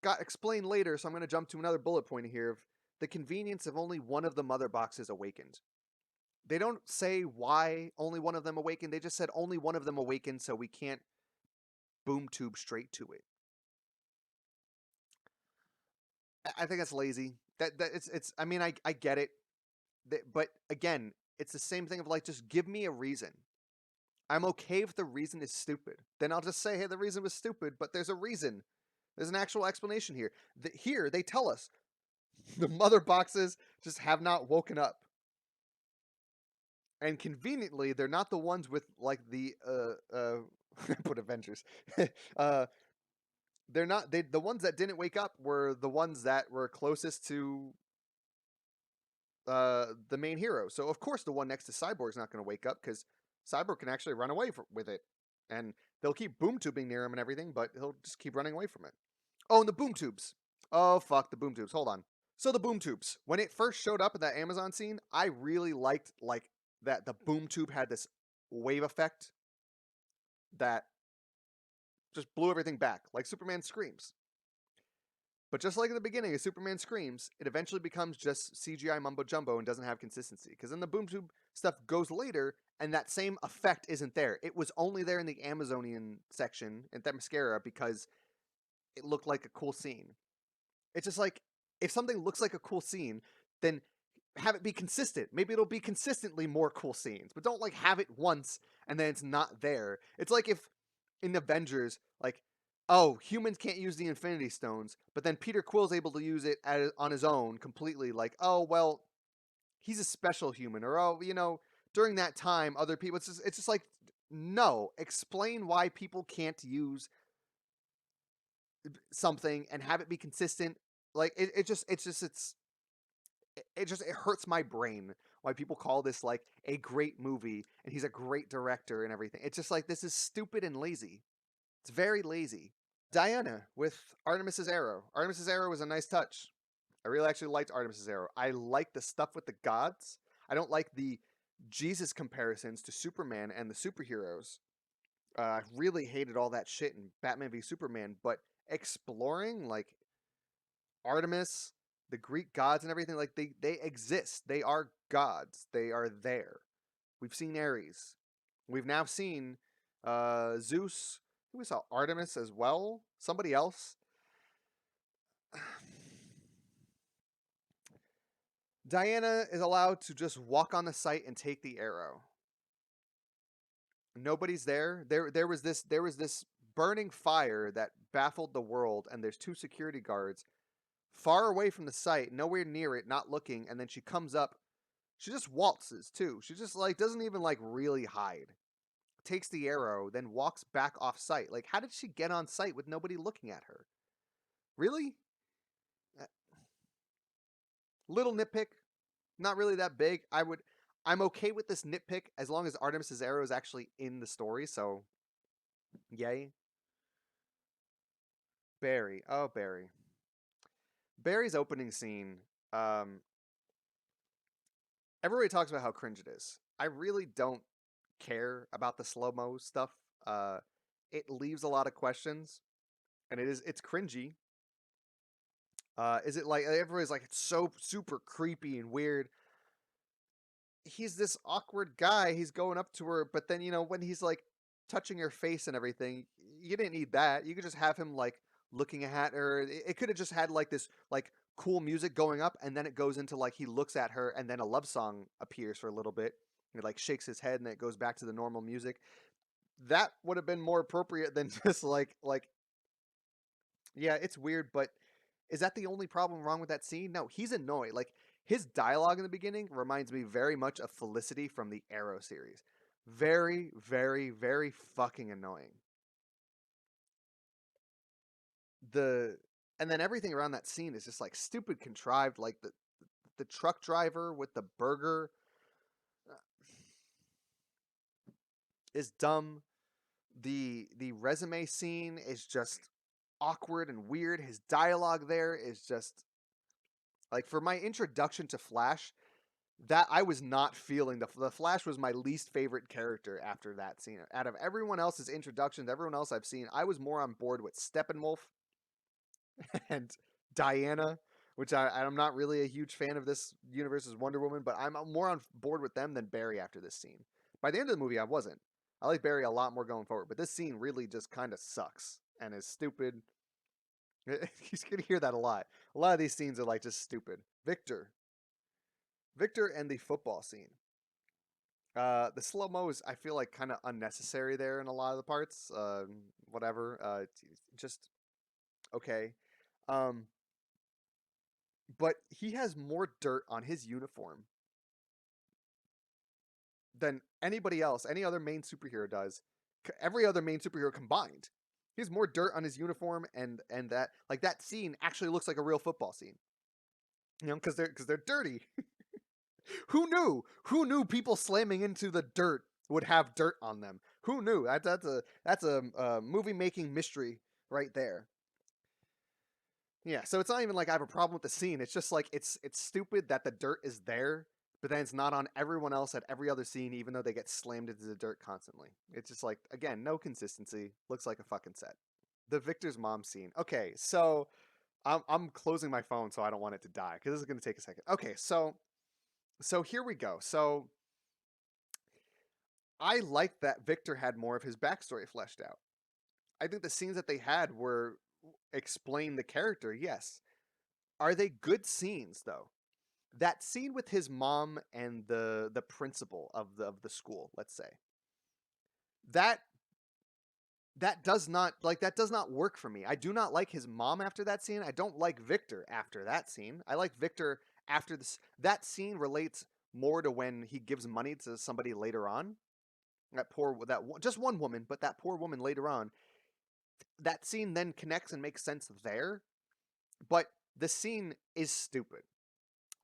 got explained later. So I'm going to jump to another bullet point here of the convenience of only one of the mother boxes awakened. They don't say why only one of them awakened. They just said only one of them awakened, so we can't boom tube straight to it. I think that's lazy. It's. I mean, I get it, but again, it's the same thing of like, just give me a reason. I'm okay if the reason is stupid. Then I'll just say, hey, the reason was stupid, but there's a reason. There's an actual explanation here. Here they tell us the mother boxes just have not woken up, and conveniently, they're not the ones with like the put Avengers. They're not. The ones that didn't wake up were the ones that were closest to the main hero. So of course the one next to Cyborg's not going to wake up because Cyborg can actually run away with it, and they'll keep boom tubing near him and everything, but he'll just keep running away from it. Oh, and the boom tubes. Oh fuck, the boom tubes. Hold on. So the boom tubes. When it first showed up in that Amazon scene, I really liked like that the boom tube had this wave effect that just blew everything back, like Superman screams. But just like in the beginning of Superman Screams, it eventually becomes just CGI mumbo jumbo and doesn't have consistency. Because then the boom tube stuff goes later, and that same effect isn't there. It was only there in the Amazonian section in Themyscira because it looked like a cool scene. It's just like, if something looks like a cool scene, then have it be consistent. Maybe it'll be consistently more cool scenes, but don't like have it once and then it's not there. It's like if in Avengers, like, oh, humans can't use the Infinity Stones, but then Peter Quill's able to use it on his own completely. Like, oh, well, he's a special human, or oh, during that time, other people. It's just like, no, explain why people can't use something and have it be consistent. Like, it hurts my brain why people call this like a great movie and he's a great director and everything. It's just like, this is stupid and lazy. It's very lazy. Diana with Artemis's arrow. Artemis's arrow was a nice touch. I really actually liked Artemis's arrow. I like the stuff with the gods. I don't like the Jesus comparisons to Superman and the superheroes. I really hated all that shit in Batman v Superman, but exploring like Artemis, the Greek gods and everything, like they exist. They are gods. They are there. We've seen Ares. We've now seen Zeus. We saw Artemis as well. Somebody else. Diana is allowed to just walk on the site and take the arrow. Nobody's there. There was this burning fire that baffled the world, and there's two security guards far away from the site, nowhere near it, not looking, and then she comes up. She just waltzes too. She just like doesn't even like really hide. Takes the arrow, then walks back off site. Like, how did she get on site with nobody looking at her? Really? Little nitpick, not really that big. I'm okay with this nitpick as long as Artemis's arrow is actually in the story, so yay. Barry. Oh, Barry. Barry's opening scene, everybody talks about how cringe it is. I really don't care about the slow-mo stuff. It leaves a lot of questions, and it's cringy. Is it like everybody's like it's so super creepy and weird? He's this awkward guy. He's going up to her, but then when he's like touching her face and everything, you didn't need that. You could just have him like looking at her. It could have just had like this like cool music going up, and then it goes into like he looks at her, and then a love song appears for a little bit. He like shakes his head, and then it goes back to the normal music. That would have been more appropriate than just like yeah, it's weird, but is that the only problem wrong with that scene? No, he's annoyed. Like, his dialogue in the beginning reminds me very much of Felicity from the Arrow series. Very, very, very fucking annoying. and then everything around that scene is just like stupid contrived, like the truck driver with the burger is dumb. The resume scene is just awkward and weird. His dialogue there is just like, for my introduction to Flash, that I was not feeling. The Flash was my least favorite character after that scene. Out of everyone else's introductions, everyone else I've seen, I was more on board with Steppenwolf and Diana, which I'm not really a huge fan of this universe's Wonder Woman, but I'm more on board with them than Barry after this scene. By the end of the movie, I wasn't. I like Barry a lot more going forward, but this scene really just kind of sucks and is stupid. You're gonna hear that a lot. A lot of these scenes are like just stupid. Victor and the football scene. The slow-mo is, I feel like, kind of unnecessary there in a lot of the parts. Whatever. Just okay. But he has more dirt on his uniform than anybody else, any other main superhero does. Every other main superhero combined. He has more dirt on his uniform, and that, like, that scene actually looks like a real football scene. You know, because they're dirty. Who knew? Who knew people slamming into the dirt would have dirt on them? Who knew? That's a movie making mystery right there. Yeah, so it's not even like I have a problem with the scene. It's just like it's stupid that the dirt is there, but then it's not on everyone else at every other scene, even though they get slammed into the dirt constantly. It's just like, again, no consistency. Looks like a fucking set. The Victor's mom scene. Okay, so I'm closing my phone so I don't want it to die because this is going to take a second. Okay, so here we go. So I like that Victor had more of his backstory fleshed out. I think the scenes that they had were explain the character, yes. Are they good scenes though? That scene with his mom and the principal of the school, let's say. That does not work for me. I do not like his mom after that scene. I don't like Victor after that scene. I like Victor after this. That scene relates more to when he gives money to somebody later on. Just one woman, but that poor woman later on. That scene then connects and makes sense there, but the scene is stupid.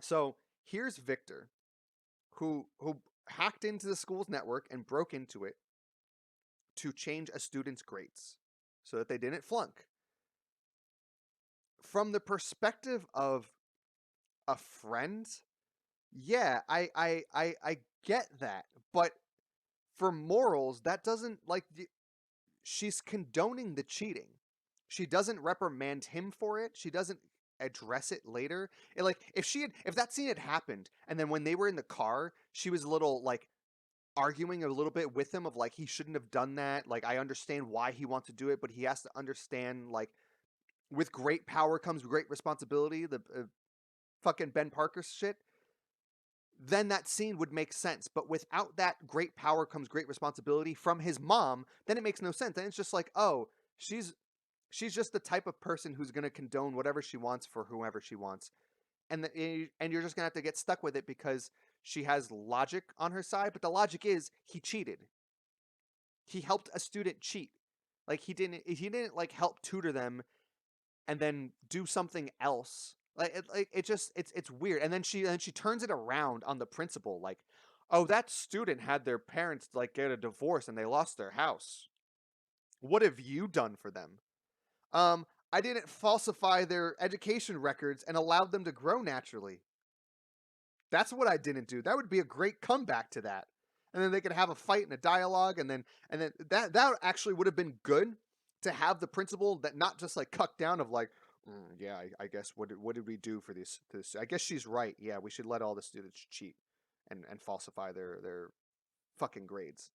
So here's Victor, who hacked into the school's network and broke into it to change a student's grades so that they didn't flunk. From the perspective of a friend, yeah, I get that, but for morals, that doesn't, like, she's condoning the cheating. She doesn't reprimand him for it. She doesn't address it later. If that scene had happened, and then when they were in the car, she was a little like arguing a little bit with him of like, he shouldn't have done that. Like, I understand why he wants to do it, but he has to understand, like, with great power comes great responsibility. The fucking Ben Parker shit. Then that scene would make sense. But without that great power comes great responsibility from his mom, then it makes no sense. And it's just like, oh, she's just the type of person who's going to condone whatever she wants for whoever she wants. And you're just going to have to get stuck with it because she has logic on her side. But the logic is he cheated. He helped a student cheat. Like, he didn't like help tutor them and then do something else. It's weird. And then she turns it around on the principal, like, oh, that student had their parents like get a divorce and they lost their house. What have you done for them? I didn't falsify their education records and allowed them to grow naturally. That's what I didn't do. That would be a great comeback to that. And then they could have a fight and a dialogue, and then that actually would have been good to have the principal that not just like cut down of like, yeah, I guess what did we do for this? I guess she's right. Yeah, we should let all the students cheat and falsify their fucking grades.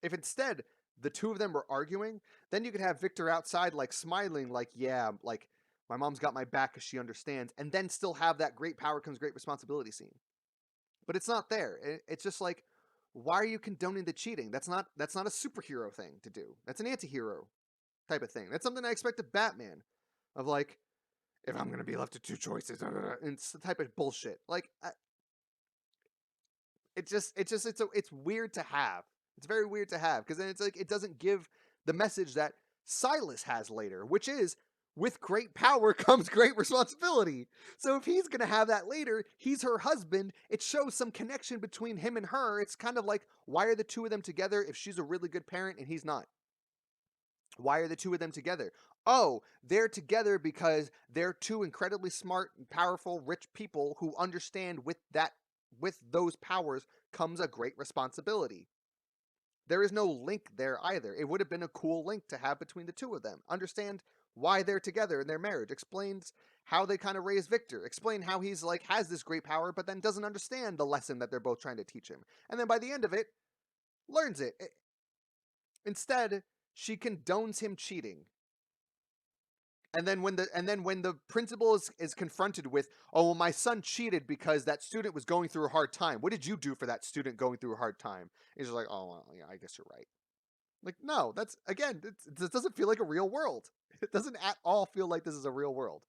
If instead the two of them were arguing, then you could have Victor outside like smiling, like, yeah, like, my mom's got my back because she understands, and then still have that great power comes great responsibility scene. But it's not there. It's just like, why are you condoning the cheating? That's not a superhero thing to do. That's an anti-hero type of thing. That's something I expect of Batman. Of like, if I'm gonna be left to two choices, and it's the type of bullshit. Like, it's weird to have. It's very weird to have because then it's like it doesn't give the message that Silas has later, which is with great power comes great responsibility. So if he's going to have that later, he's her husband. It shows some connection between him and her. It's kind of like, why are the two of them together if she's a really good parent and he's not? Why are the two of them together? Oh, they're together because they're two incredibly smart, powerful, rich people who understand with those powers comes a great responsibility. There is no link there either. It would have been a cool link to have between the two of them. Understand why they're together in their marriage. Explains how they kind of raise Victor. Explain how he's like has this great power, but then doesn't understand the lesson that they're both trying to teach him. And then by the end of it, learns it. Instead, she condones him cheating. And then when the principal is confronted with, oh, well, my son cheated because that student was going through a hard time. What did you do for that student going through a hard time? He's like, oh, well, yeah, I guess you're right. Like, no, that's, again, it doesn't feel like a real world. It doesn't at all feel like this is a real world.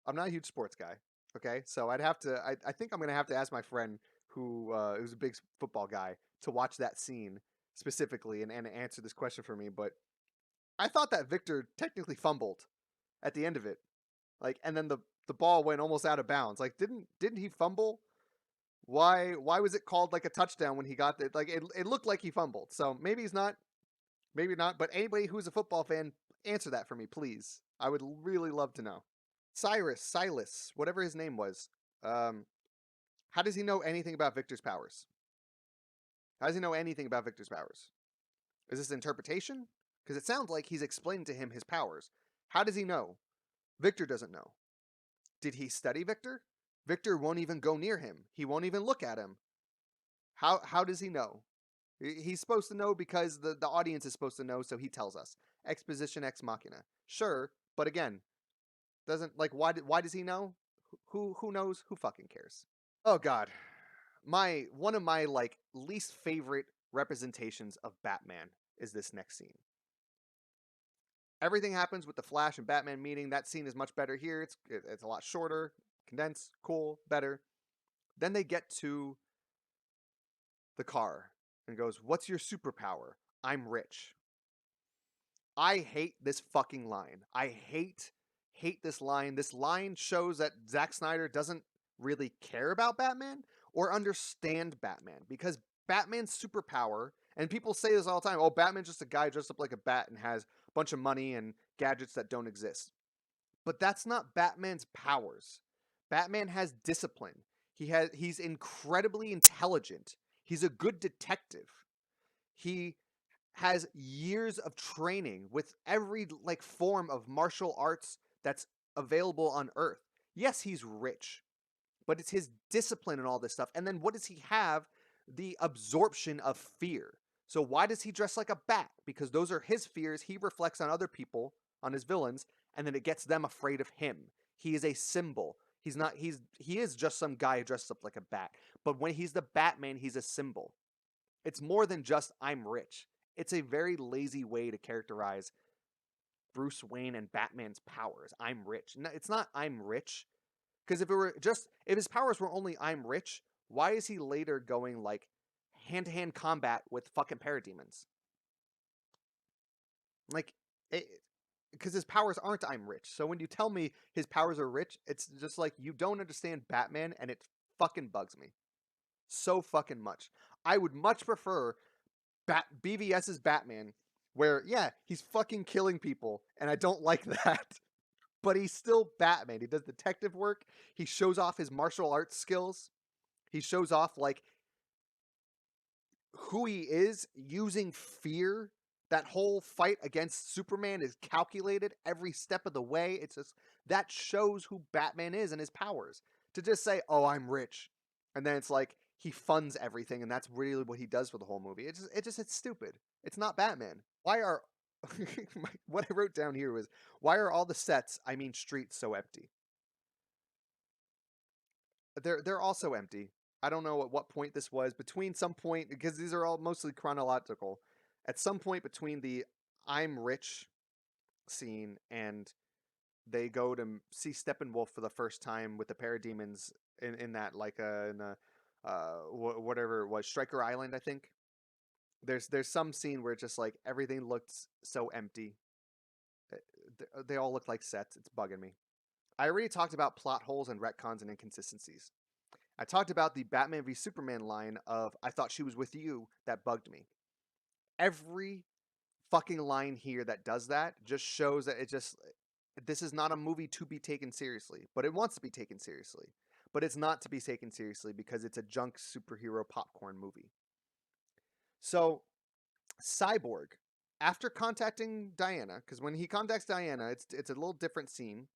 I'm not a huge sports guy, okay? So I think I'm going to have to ask my friend who's a big football guy to watch that scene specifically and answer this question for me. But I thought that Victor technically fumbled at the end of it. Like, and then the ball went almost out of bounds. Like, didn't he fumble? Why was it called like a touchdown when he got it? Like, it looked like he fumbled. So maybe he's not. Maybe not, but anybody who's a football fan, answer that for me, please. I would really love to know. Silas, whatever his name was. How does he know anything about Victor's powers? How does he know anything about Victor's powers? Is this interpretation? Because it sounds like he's explained to him his powers. How does he know? Victor doesn't know. Did he study Victor? Victor won't even go near him. He won't even look at him. How does he know? He's supposed to know because the audience is supposed to know, so he tells us. Exposition ex machina. Sure, but again, doesn't like why does he know? Who knows? Who fucking cares? Oh god. One of my like least favorite representations of Batman is this next scene. Everything happens with the Flash and Batman meeting. That scene is much better here. It's a lot shorter, condensed, cool, better. Then they get to the car and goes, "What's your superpower? I'm rich." I hate this fucking line. I hate this line. This line shows that Zack Snyder doesn't really care about Batman or understand Batman, because Batman's superpower, and people say this all the time, oh, Batman's just a guy dressed up like a bat and has a bunch of money and gadgets that don't exist. But that's not Batman's powers. Batman has discipline. He's incredibly intelligent. He's a good detective. He has years of training with every like form of martial arts that's available on Earth. Yes, he's rich, but it's his discipline and all this stuff. And then what does he have? The absorption of fear. So why does he dress like a bat? Because those are his fears. He reflects on other people, on his villains, and then it gets them afraid of him. He is a symbol. He is just some guy dressed up like a bat. But when he's the Batman, he's a symbol. It's more than just I'm rich. It's a very lazy way to characterize Bruce Wayne and Batman's powers. I'm rich. No, it's not I'm rich. Because if his powers were only I'm rich, why is he later going like hand-to-hand combat with fucking parademons? Like, because his powers aren't I'm rich. So when you tell me his powers are rich, it's just like you don't understand Batman, and it fucking bugs me so fucking much. I would much prefer BVS's Batman, where, yeah, he's fucking killing people, and I don't like that. But he's still Batman. He does detective work. He shows off his martial arts skills. He shows off, like, who he is using fear. That whole fight against Superman is calculated every step of the way. It's just, that shows who Batman is and his powers. To just say, oh, I'm rich, and then it's like, he funds everything, and that's really what he does for the whole movie. It's stupid. It's not Batman. Why are what I wrote down here was, why are all the sets, I mean streets, so empty? They're also empty. I don't know at what point this was. Between some point, because these are all mostly chronological. At some point between the I'm rich scene and they go to see Steppenwolf for the first time with the parademons in that like whatever it was, Stryker Island, I think. There's some scene where it's just like everything looks so empty. they all look like sets. It's bugging me. I already talked about plot holes and retcons and inconsistencies. I talked about the Batman v Superman line of "I thought she was with you" that bugged me. Every fucking line here that does that just shows that this is not a movie to be taken seriously, but it wants to be taken seriously. But it's not to be taken seriously because it's a junk superhero popcorn movie. So, Cyborg, after contacting Diana, because when he contacts Diana, it's a little different scene.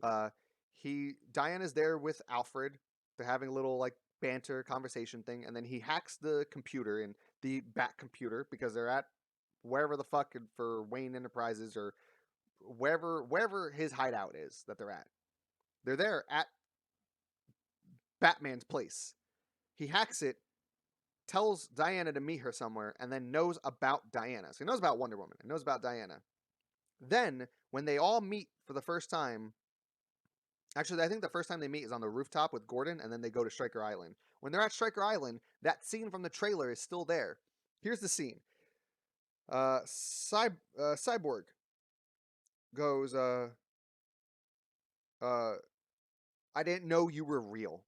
Diana's there with Alfred. They're having a little like banter conversation thing, and then he hacks the computer and the Bat computer because they're at wherever the fuck for Wayne Enterprises or wherever his hideout is that they're at. They're there at Batman's place. He hacks it, tells Diana to meet her somewhere, and then knows about Diana. So he knows about Wonder Woman and knows about Diana. Then, when they all meet for the first time, actually, I think the first time they meet is on the rooftop with Gordon, and then they go to Stryker Island. When they're at Stryker Island, that scene from the trailer is still there. Here's the scene. Cyborg goes, I didn't know you were real.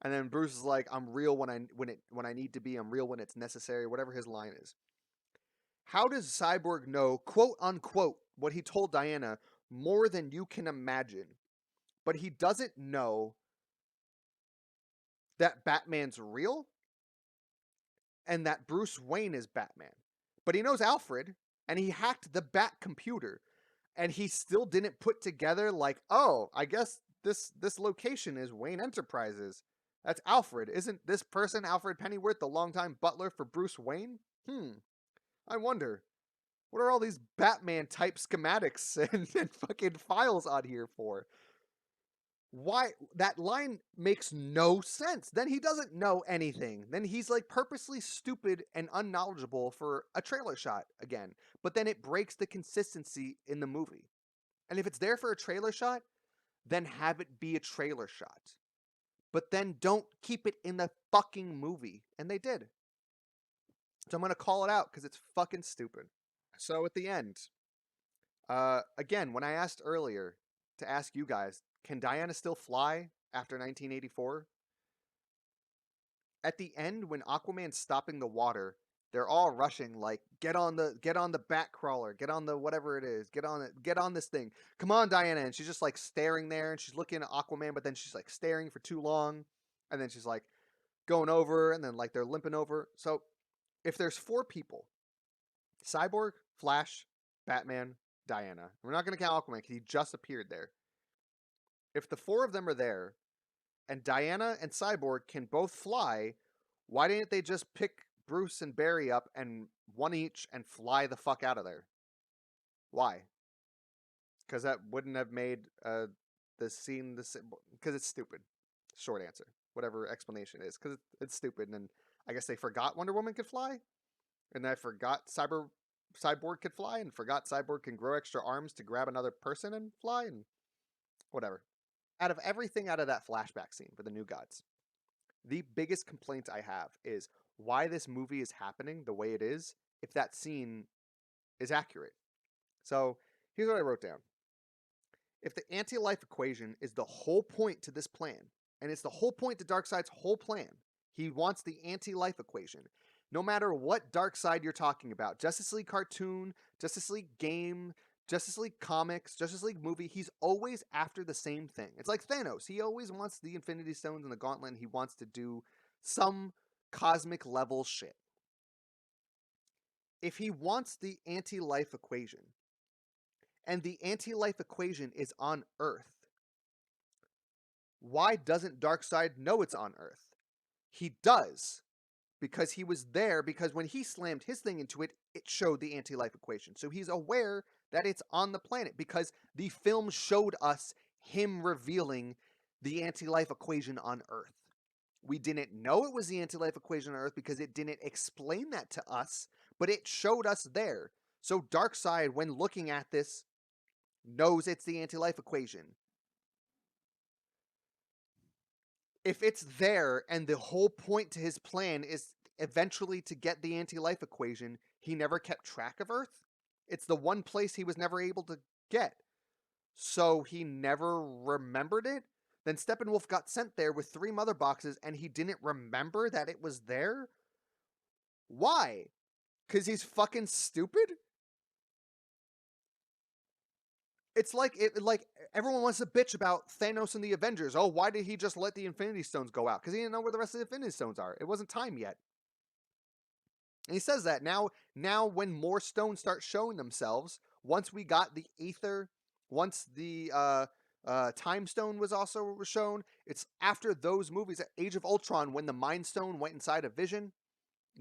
And then Bruce is like, I'm real when I need to be. I'm real when it's necessary. Whatever his line is. How does Cyborg know, quote unquote, what he told Diana more than you can imagine? But he doesn't know that Batman's real and that Bruce Wayne is Batman. But he knows Alfred, and he hacked the Bat computer, and he still didn't put together like, oh, I guess this location is Wayne Enterprises. That's Alfred. Isn't this person, Alfred Pennyworth, the longtime butler for Bruce Wayne? I wonder. What are all these Batman type schematics and fucking files on here for? Why? That line makes no sense. Then he doesn't know anything. Then he's like purposely stupid and unknowledgeable for a trailer shot again. But then it breaks the consistency in the movie. And if it's there for a trailer shot, then have it be a trailer shot. But then don't keep it in the fucking movie. And they did. So I'm going to call it out because it's fucking stupid. So at the end, again, when I asked earlier to ask you guys, can Diana still fly after 1984? At the end, when Aquaman's stopping the water, they're all rushing like, get on the bat crawler, get on the whatever it is, get on this thing. Come on, Diana. And she's just like staring there and she's looking at Aquaman, but then she's like staring for too long. And then she's like going over and then like they're limping over. So if there's 4 people, Cyborg, Flash, Batman, Diana. We're not going to count Aquaman because he just appeared there. If the 4 of them are there, and Diana and Cyborg can both fly, why didn't they just pick Bruce and Barry up and one each and fly the fuck out of there? Why? Because that wouldn't have made the scene because it's stupid. Short answer. Whatever explanation is, because it's stupid, and I guess they forgot Wonder Woman could fly, and I forgot Cyborg could fly, and forgot Cyborg can grow extra arms to grab another person and fly, and whatever. Out of everything out of that flashback scene for the New Gods, the biggest complaint I have is why this movie is happening the way it is if that scene is accurate. So here's what I wrote down. If the anti-life equation is the whole point to this plan, and it's the whole point to Darkseid's whole plan, he wants the anti-life equation. No matter what Darkseid you're talking about, Justice League cartoon, Justice League game, Justice League comics, Justice League movie, he's always after the same thing. It's like Thanos. He always wants the Infinity Stones and the Gauntlet, and he wants to do some cosmic level shit. If he wants the anti-life equation, and the anti-life equation is on Earth, why doesn't Darkseid know it's on Earth? He does, because he was there, because when he slammed his thing into it, it showed the anti-life equation. So he's aware that it's on the planet, because the film showed us him revealing the anti-life equation on Earth. We didn't know it was the anti-life equation on Earth because it didn't explain that to us, but it showed us there. So Darkseid, when looking at this, knows it's the anti-life equation. If it's there and the whole point to his plan is eventually to get the anti-life equation, he never kept track of Earth. It's the one place he was never able to forget. So he never remembered it? Then Steppenwolf got sent there with 3 mother boxes and he didn't remember that it was there? Why? Because he's fucking stupid? It's like everyone wants to bitch about Thanos and the Avengers. Oh, why did he just let the Infinity Stones go out? Because he didn't know where the rest of the Infinity Stones are. It wasn't time yet. And he says that now when more stones start showing themselves, once we got the Aether, once the Time Stone was also shown, it's after those movies at Age of Ultron when the Mind Stone went inside of Vision,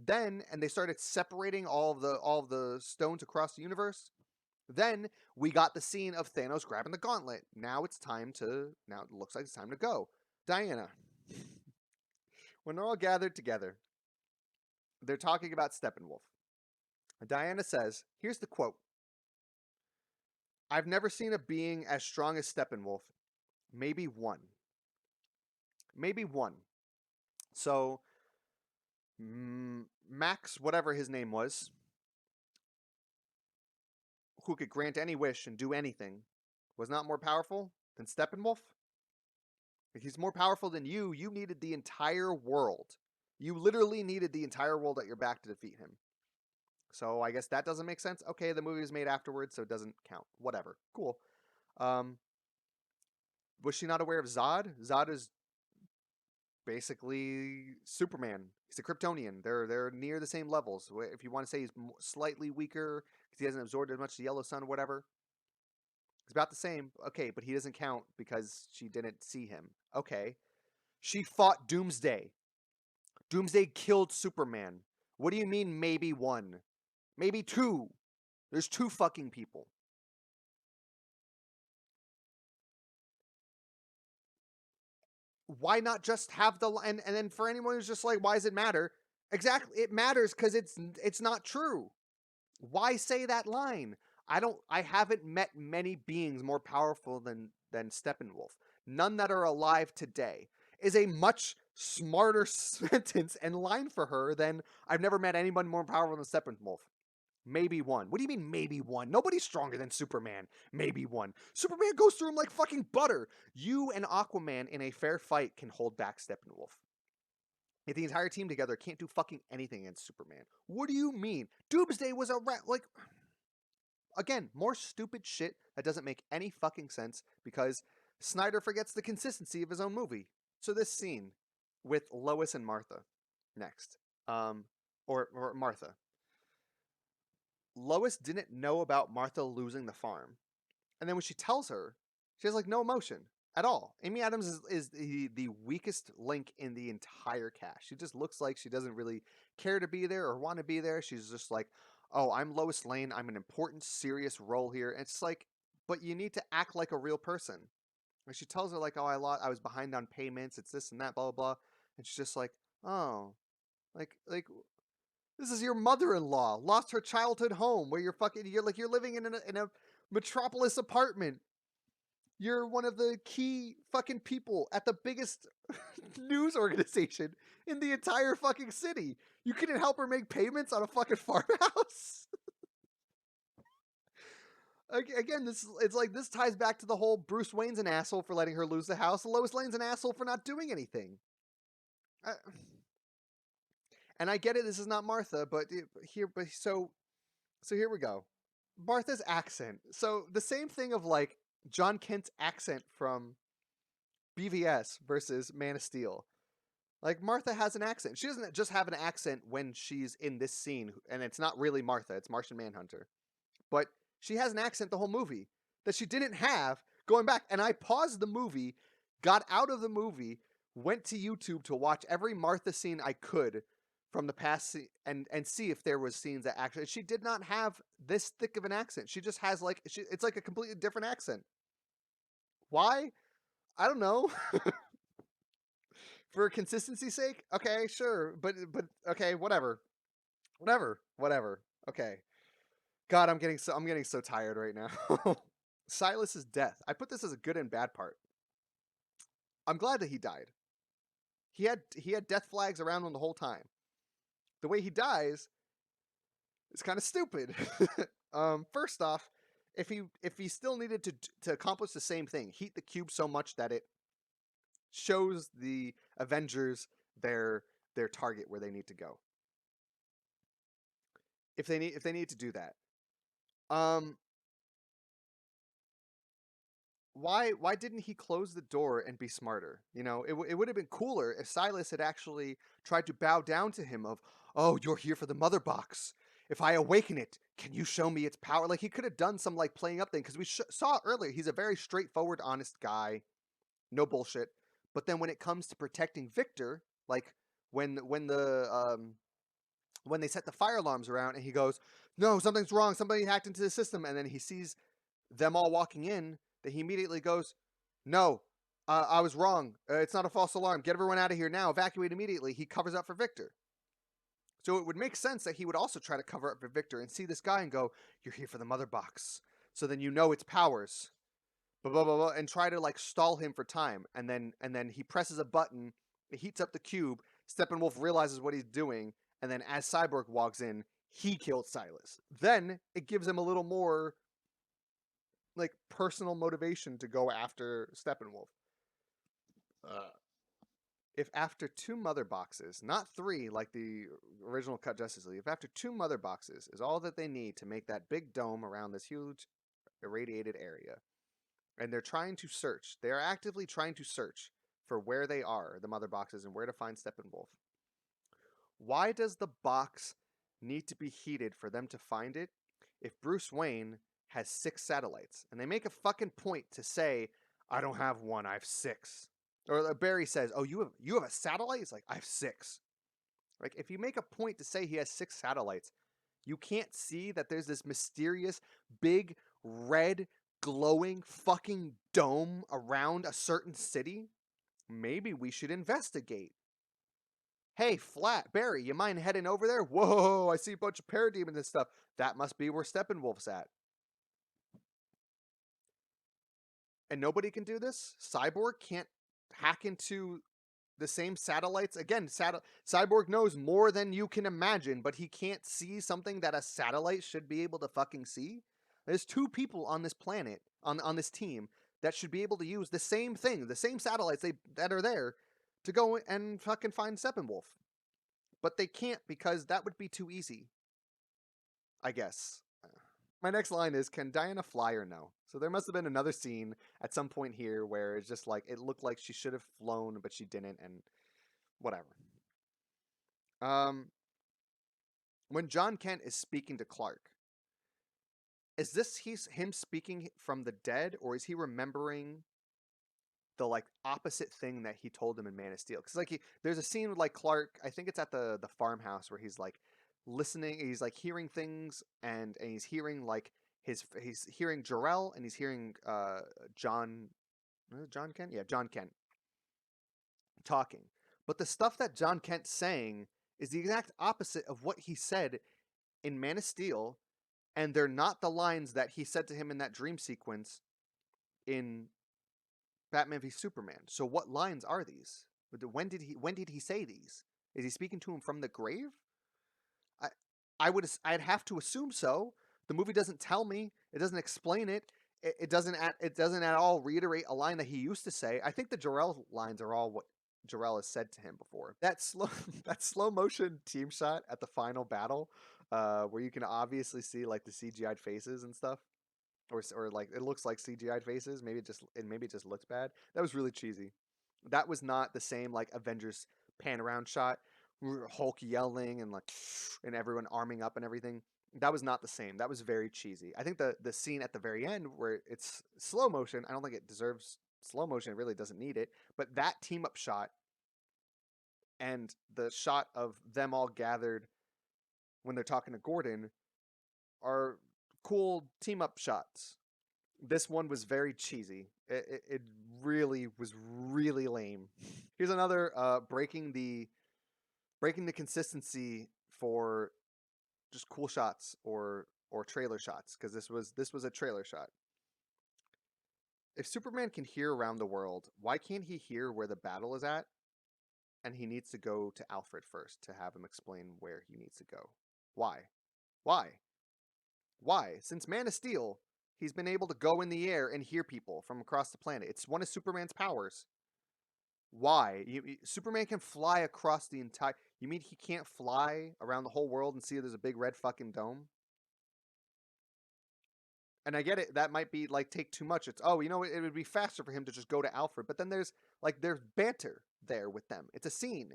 and they started separating all of the stones across the universe. Then we got the scene of Thanos grabbing the gauntlet. Now it looks like it's time to go. Diana, when they're all gathered together, they're talking about Steppenwolf. Diana says, here's the quote. I've never seen a being as strong as Steppenwolf. Maybe one. Maybe one. So, Max, whatever his name was, who could grant any wish and do anything, was not more powerful than Steppenwolf? If he's more powerful than you, you needed the entire world. You literally needed the entire world at your back to defeat him. So I guess that doesn't make sense. Okay, the movie was made afterwards, so it doesn't count. Whatever. Cool. Was she not aware of Zod? Zod is basically Superman. He's a Kryptonian. They're near the same levels. If you want to say he's slightly weaker because he hasn't absorbed as much of the yellow sun or whatever, it's about the same. Okay, but he doesn't count because she didn't see him. Okay. She fought Doomsday. Doomsday killed Superman. What do you mean maybe one? Maybe two. There's 2 fucking people. Why not just have the and then for anyone who's just like, why does it matter? Exactly, it matters because it's not true. Why say that line? I haven't met many beings more powerful than Steppenwolf. None that are alive today is a much smarter sentence and line for her than I've never met anyone more powerful than Steppenwolf. Maybe one. What do you mean maybe one? Nobody's stronger than Superman. Maybe one. Superman goes through him like fucking butter. You and Aquaman in a fair fight can hold back Steppenwolf. If the entire team together can't do fucking anything against Superman. What do you mean? Doomsday was a like... Again, more stupid shit that doesn't make any fucking sense because Snyder forgets the consistency of his own movie. So this scene with Lois and Martha next. Or Martha. Lois didn't know about Martha losing the farm. And then when she tells her, she has like no emotion at all. Amy Adams is the weakest link in the entire cast. She just looks like she doesn't really care to be there or want to be there. She's just like, oh, I'm Lois Lane. I'm an important, serious role here. And it's like, but you need to act like a real person. And she tells her like, oh, I was behind on payments. It's this and that, blah, blah, blah. And she's just like, oh, like, this is your mother-in-law, lost her childhood home where you're living in a metropolis apartment. You're one of the key fucking people at the biggest news organization in the entire fucking city. You couldn't help her make payments on a fucking farmhouse? Again, this ties back to the whole Bruce Wayne's an asshole for letting her lose the house. Lois Lane's an asshole for not doing anything. And I get it, this is not Martha, so here we go. Martha's accent. So the same thing of like John Kent's accent from BVS versus Man of Steel. Like Martha has an accent. She doesn't just have an accent when she's in this scene, and it's not really Martha, it's Martian Manhunter. But she has an accent the whole movie that she didn't have going back. And I paused the movie, got out of the movie, went to YouTube to watch every Martha scene I could from the past and see if there was scenes that actually she did not have this thick of an accent. She just has like it's like a completely different accent. Why? I don't know. For consistency's sake? Okay, sure. But okay, whatever. Okay. God, I'm getting so tired right now. Silas's death. I put this as a good and bad part. I'm glad that he died. He had death flags around him the whole time. The way he dies is kind of stupid. First off, if he still needed to accomplish the same thing, heat the cube so much that it shows the Avengers their target where they need to go. If they need to do that, why didn't he close the door and be smarter? You know, it would have been cooler if Silas had actually tried to bow down to him of, oh, you're here for the mother box. If I awaken it, can you show me its power? Like, he could have done some, like, playing up thing, because we saw earlier, he's a very straightforward, honest guy. No bullshit. But then when it comes to protecting Victor, like, when they set the fire alarms around and he goes, no, something's wrong, somebody hacked into the system, and then he sees them all walking in, that he immediately goes, no, I was wrong. It's not a false alarm. Get everyone out of here now. Evacuate immediately. He covers up for Victor. So it would make sense that he would also try to cover up for Victor and see this guy and go, you're here for the mother box. So then you know its powers. Blah, blah, blah, blah, and try to, like, stall him for time. And then he presses a button. It heats up the cube. Steppenwolf realizes what he's doing. And then as Cyborg walks in, he kills Silas. Then it gives him a little more, like, personal motivation to go after Steppenwolf. If after 2 mother boxes, not 3 like the original cut Justice League, if after 2 mother boxes is all that they need to make that big dome around this huge irradiated area, and they're trying to search, they're actively trying to search for where they are, the mother boxes, and where to find Steppenwolf, why does the box need to be heated for them to find it if Bruce Wayne has 6 satellites? And they make a fucking point to say, I don't have 1, I have 6. Or Barry says, oh, you have a satellite? He's like, I have 6. Like, if you make a point to say he has 6 satellites, you can't see that there's this mysterious, big, red, glowing fucking dome around a certain city? Maybe we should investigate. Hey, Barry, you mind heading over there? Whoa, I see a bunch of parademons and stuff. That must be where Steppenwolf's at. And nobody can do this? Cyborg can't hack into the same satellites? Again, Cyborg knows more than you can imagine, but he can't see something that a satellite should be able to fucking see? There's 2 people on this planet, on this team, that should be able to use the same thing, the same satellites that are there, to go and fucking find Steppenwolf. But they can't, because that would be too easy, I guess. My next line is, can Diana fly or no? So there must have been another scene at some point here where it's just like, it looked like she should have flown, but she didn't, and whatever. When John Kent is speaking to Clark, is this him speaking from the dead, or is he remembering the, like, opposite thing that he told him in Man of Steel? Because, like, there's a scene with, like, Clark, I think it's at the farmhouse, where he's, like, listening, he's, like, hearing things, and he's hearing, like, he's hearing Jor-El, and he's hearing John Kent? Yeah, John Kent talking. But the stuff that John Kent's saying is the exact opposite of what he said in Man of Steel, and they're not the lines that he said to him in that dream sequence in Batman v Superman. So what lines are these? When did he say these? Is he speaking to him from the grave? I'd have to assume so. The movie doesn't tell me. It doesn't explain it. It doesn't at all reiterate a line that he used to say. I think the Jor-El lines are all what Jor-El has said to him before. That slow motion team shot at the final battle, where you can obviously see, like, the CGI'd faces and stuff, or like it looks like CGI'd faces. Maybe it just looks bad. That was really cheesy. That was not the same, like, Avengers pan around shot, Hulk yelling and, like, and everyone arming up and everything. That was not the same. That was very cheesy. I think the scene at the very end where it's slow motion, I don't think it deserves slow motion. It really doesn't need it. But that team up shot and the shot of them all gathered when they're talking to Gordon are cool team up shots. This one was very cheesy. It really was really lame. Here's another breaking the consistency for just cool shots or trailer shots, because this was a trailer shot. If Superman can hear around the world, why can't he hear where the battle is at? And he needs to go to Alfred first to have him explain where he needs to go. Why? Since Man of Steel, He's been able to go in the air and hear people from across the planet. It's one of Superman's powers. Why? Superman can fly across the entire... You mean he can't fly around the whole world and see there's a big red fucking dome? And I get it, that might be, like, take too much. It's, oh, you know, it would be faster for him to just go to Alfred. But then there's banter there with them. It's a scene.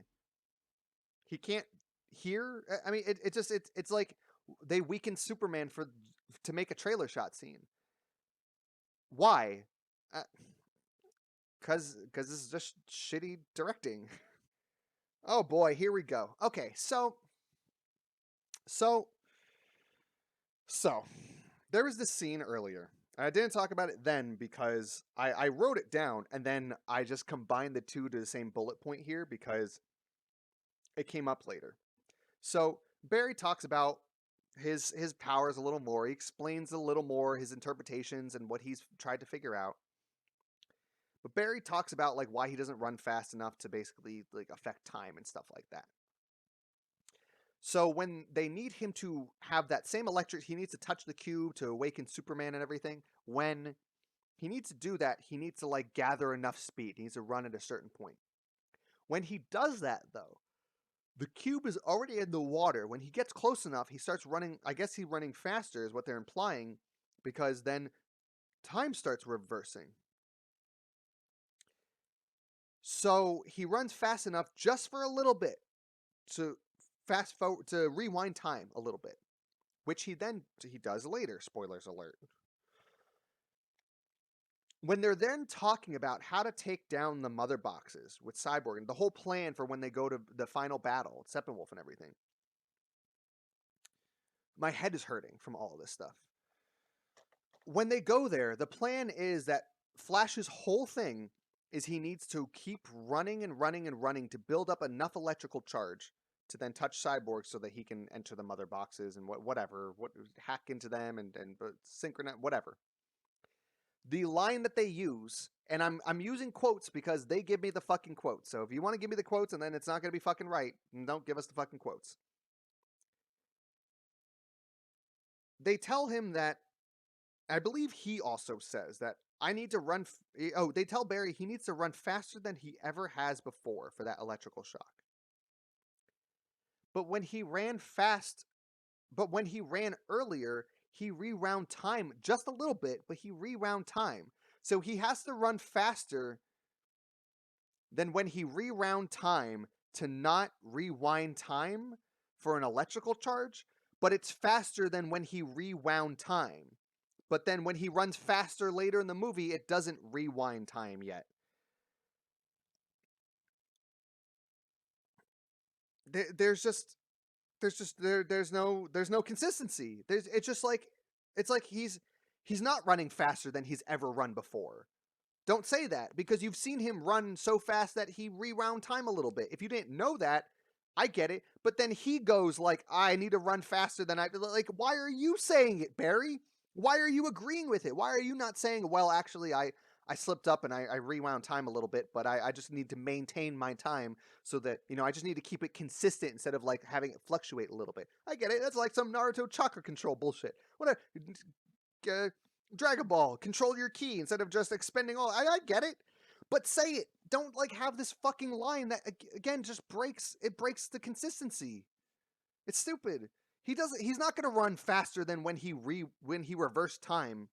He can't hear... I mean, it's like they weakened Superman to make a trailer shot scene. Why? Because this is just shitty directing. Oh boy, here we go. Okay, so there was this scene earlier. I didn't talk about it then because I wrote it down and then I just combined the two to the same bullet point here because it came up later. So Barry talks about his powers a little more. He explains a little more his interpretations and what he's tried to figure out. But Barry talks about like why he doesn't run fast enough to basically like affect time and stuff like that. So when they need him to have that same electric, he needs to touch the cube to awaken Superman and everything. When he needs to do that, he needs to like gather enough speed. He needs to run at a certain point. When he does that though, the cube is already in the water. When he gets close enough, he starts running. I guess he's running faster is what they're implying, because then time starts reversing. So he runs fast enough just for a little bit to fast forward, to rewind time a little bit, which he does later. Spoilers alert. When they're then talking about how to take down the mother boxes with Cyborg and the whole plan for when they go to the final battle, Steppenwolf and everything, my head is hurting from all of this stuff. When they go there, the plan is that Flash's whole thing is he needs to keep running and running and running to build up enough electrical charge to then touch Cyborg so that he can enter the mother boxes and whatever, hack into them and synchronize, whatever. The line that they use, and I'm using quotes because they give me the fucking quotes. So if you want to give me the quotes and then it's not going to be fucking right, don't give us the fucking quotes. They tell him that, I believe he also says that I need to run. They tell Barry he needs to run faster than he ever has before for that electrical shock. But when he ran earlier, he rewound time just a little bit, but he rewound time. So he has to run faster than when he rewound time to not rewind time for an electrical charge, but it's faster than when he rewound time. But then when he runs faster later in the movie, it doesn't rewind time yet. There's no consistency. It's like he's not running faster than he's ever run before. Don't say that, because you've seen him run so fast that he rewound time a little bit. If you didn't know that, I get it. But then he goes like, I need to run faster than like, why are you saying it, Barry? Why are you agreeing with it? Why are you not saying, well, actually, I slipped up and I rewound time a little bit, but I just need to maintain my time so that, I just need to keep it consistent instead of like having it fluctuate a little bit. I get it. That's like some Naruto chakra control bullshit. Whatever. Dragon Ball, control your ki instead of just expending all. I get it. But say it. Don't like have this fucking line that again just breaks the consistency. It's stupid. He's not going to run faster than when he reversed time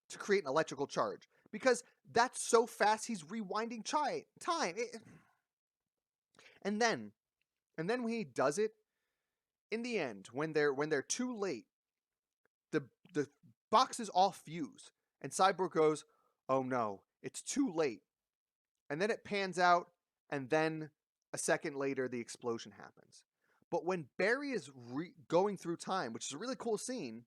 to create an electrical charge, because that's so fast he's rewinding time. And then when he does it in the end, when they're too late, the boxes all fuse and Cyborg goes, "Oh no, it's too late." And then it pans out, and then a second later the explosion happens. But when Barry is going through time, which is a really cool scene,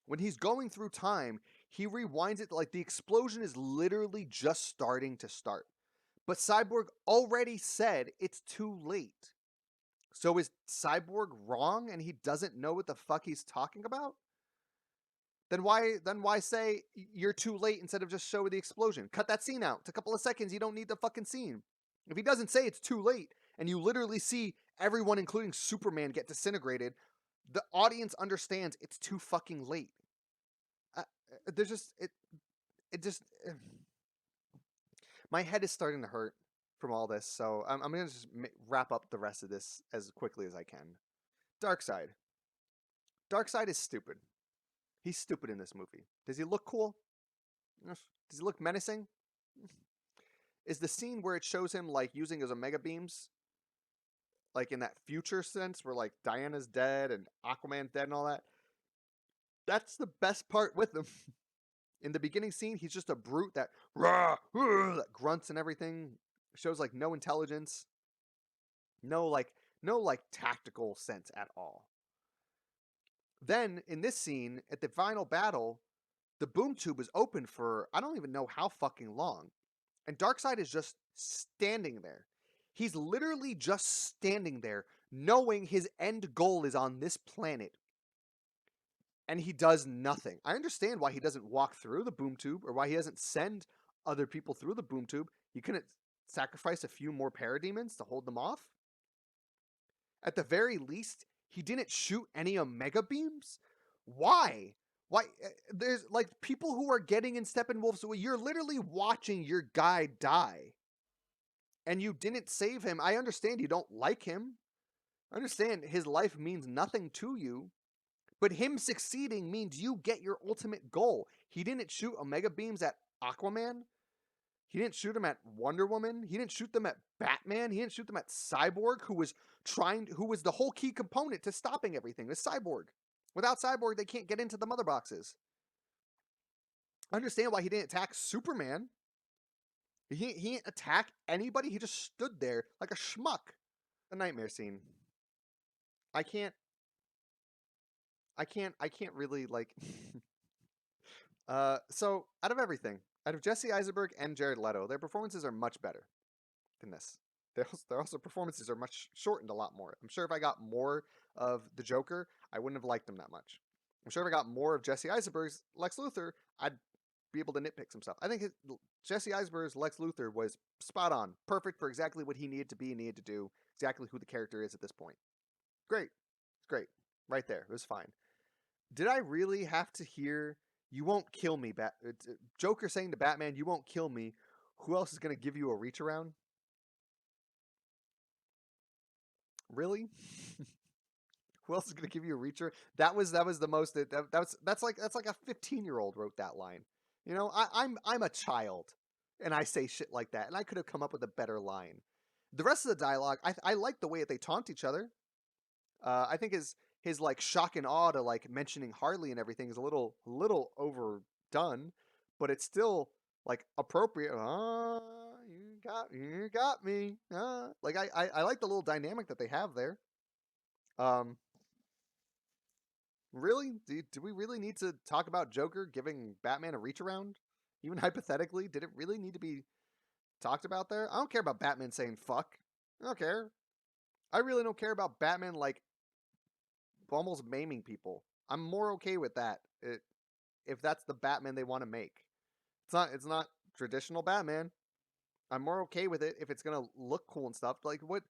when he's going through time, he rewinds it like the explosion is literally just starting to start. But Cyborg already said it's too late. So is Cyborg wrong and he doesn't know what the fuck he's talking about? Then why say you're too late instead of just show the explosion? Cut that scene out. It's a couple of seconds. You don't need the fucking scene. If he doesn't say it's too late and you literally see everyone, including Superman, get disintegrated, the audience understands it's too fucking late. there's just it just my head is starting to hurt from all this, so I'm gonna just wrap up the rest of this as quickly as I can. Darkseid. Darkseid is stupid. He's stupid in this movie. Does he look cool? Does he look menacing? Is the scene where it shows him like using his omega beams, like in that future sense where like Diana's dead and Aquaman's dead and all that? That's the best part with him. In the beginning scene, he's just a brute that that grunts and everything. Shows like no intelligence, no like tactical sense at all. Then in this scene, at the final battle, the boom tube is open for I don't even know how fucking long. And Darkseid is just standing there. He's literally just standing there, knowing his end goal is on this planet. And he does nothing. I understand why he doesn't walk through the boom tube or why he doesn't send other people through the boom tube. He couldn't sacrifice a few more parademons to hold them off. At the very least, he didn't shoot any omega beams. Why? Why? There's like people who are getting in Steppenwolf's way. You're literally watching your guy die. And you didn't save him. I understand you don't like him. I understand his life means nothing to you. But him succeeding means you get your ultimate goal. He didn't shoot omega beams at Aquaman. He didn't shoot them at Wonder Woman. He didn't shoot them at Batman. He didn't shoot them at Cyborg, who was the whole key component to stopping everything. It was Cyborg. Without Cyborg, they can't get into the mother boxes. I understand why he didn't attack Superman. He didn't attack anybody. He just stood there like a schmuck. The nightmare scene. I can't really like. So out of everything, out of Jesse Eisenberg and Jared Leto, their performances are much better than this. Their also performances are much shortened a lot more. I'm sure if I got more of the Joker, I wouldn't have liked him that much. I'm sure if I got more of Jesse Eisenberg's Lex Luthor, I'd be able to nitpick some stuff. I think Jesse Eisenberg's Lex Luthor was spot on, perfect for exactly what he needed to be and needed to do, exactly who the character is at this point. Great. It's great. Right there. It was fine. Did I really have to hear, "You won't kill me," Joker saying to Batman, "You won't kill me"? Who else is going to give you a reach around? Really? Who else is going to give you a reacher? That was the most that's like a 15-year-old wrote that line. You know, I'm a child and I say shit like that, and I could have come up with a better line. The rest of the dialogue, I like the way that they taunt each other. I think his like shock and awe to like mentioning Harley and everything is a little overdone, but it's still like appropriate. You got me. Like I like the little dynamic that they have there. Really? Do we really need to talk about Joker giving Batman a reach around? Even hypothetically, did it really need to be talked about there? I don't care about Batman saying fuck. I don't care. I really don't care about Batman like almost maiming people. I'm more okay with that if that's the Batman they want to make. It's not traditional Batman. I'm more okay with it if it's gonna look cool and stuff. Like what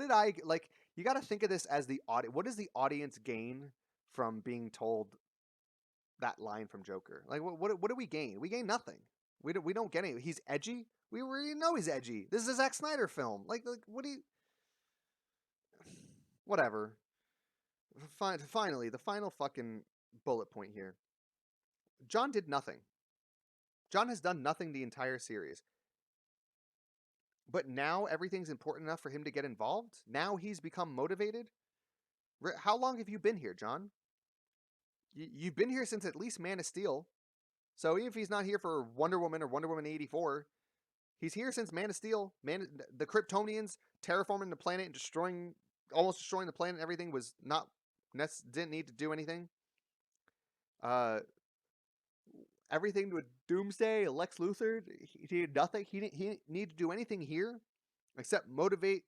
did I like? You got to think of this as the audience. What does the audience gain from being told that line from Joker? Like what do we gain? We gain nothing. We don't get any. He's edgy. We already know he's edgy. This is a Zack Snyder film. Like what do you? Whatever. Finally, the final fucking bullet point here. John did nothing. John has done nothing the entire series. But now everything's important enough for him to get involved? Now he's become motivated? How long have you been here, John? You've been here since at least Man of Steel. So even if he's not here for Wonder Woman or Wonder Woman 84, he's here since Man of Steel. The Kryptonians terraforming the planet and almost destroying the planet and everything was not... didn't need to do anything. Everything with Doomsday, Lex Luthor, he did nothing. He didn't need to do anything here except motivate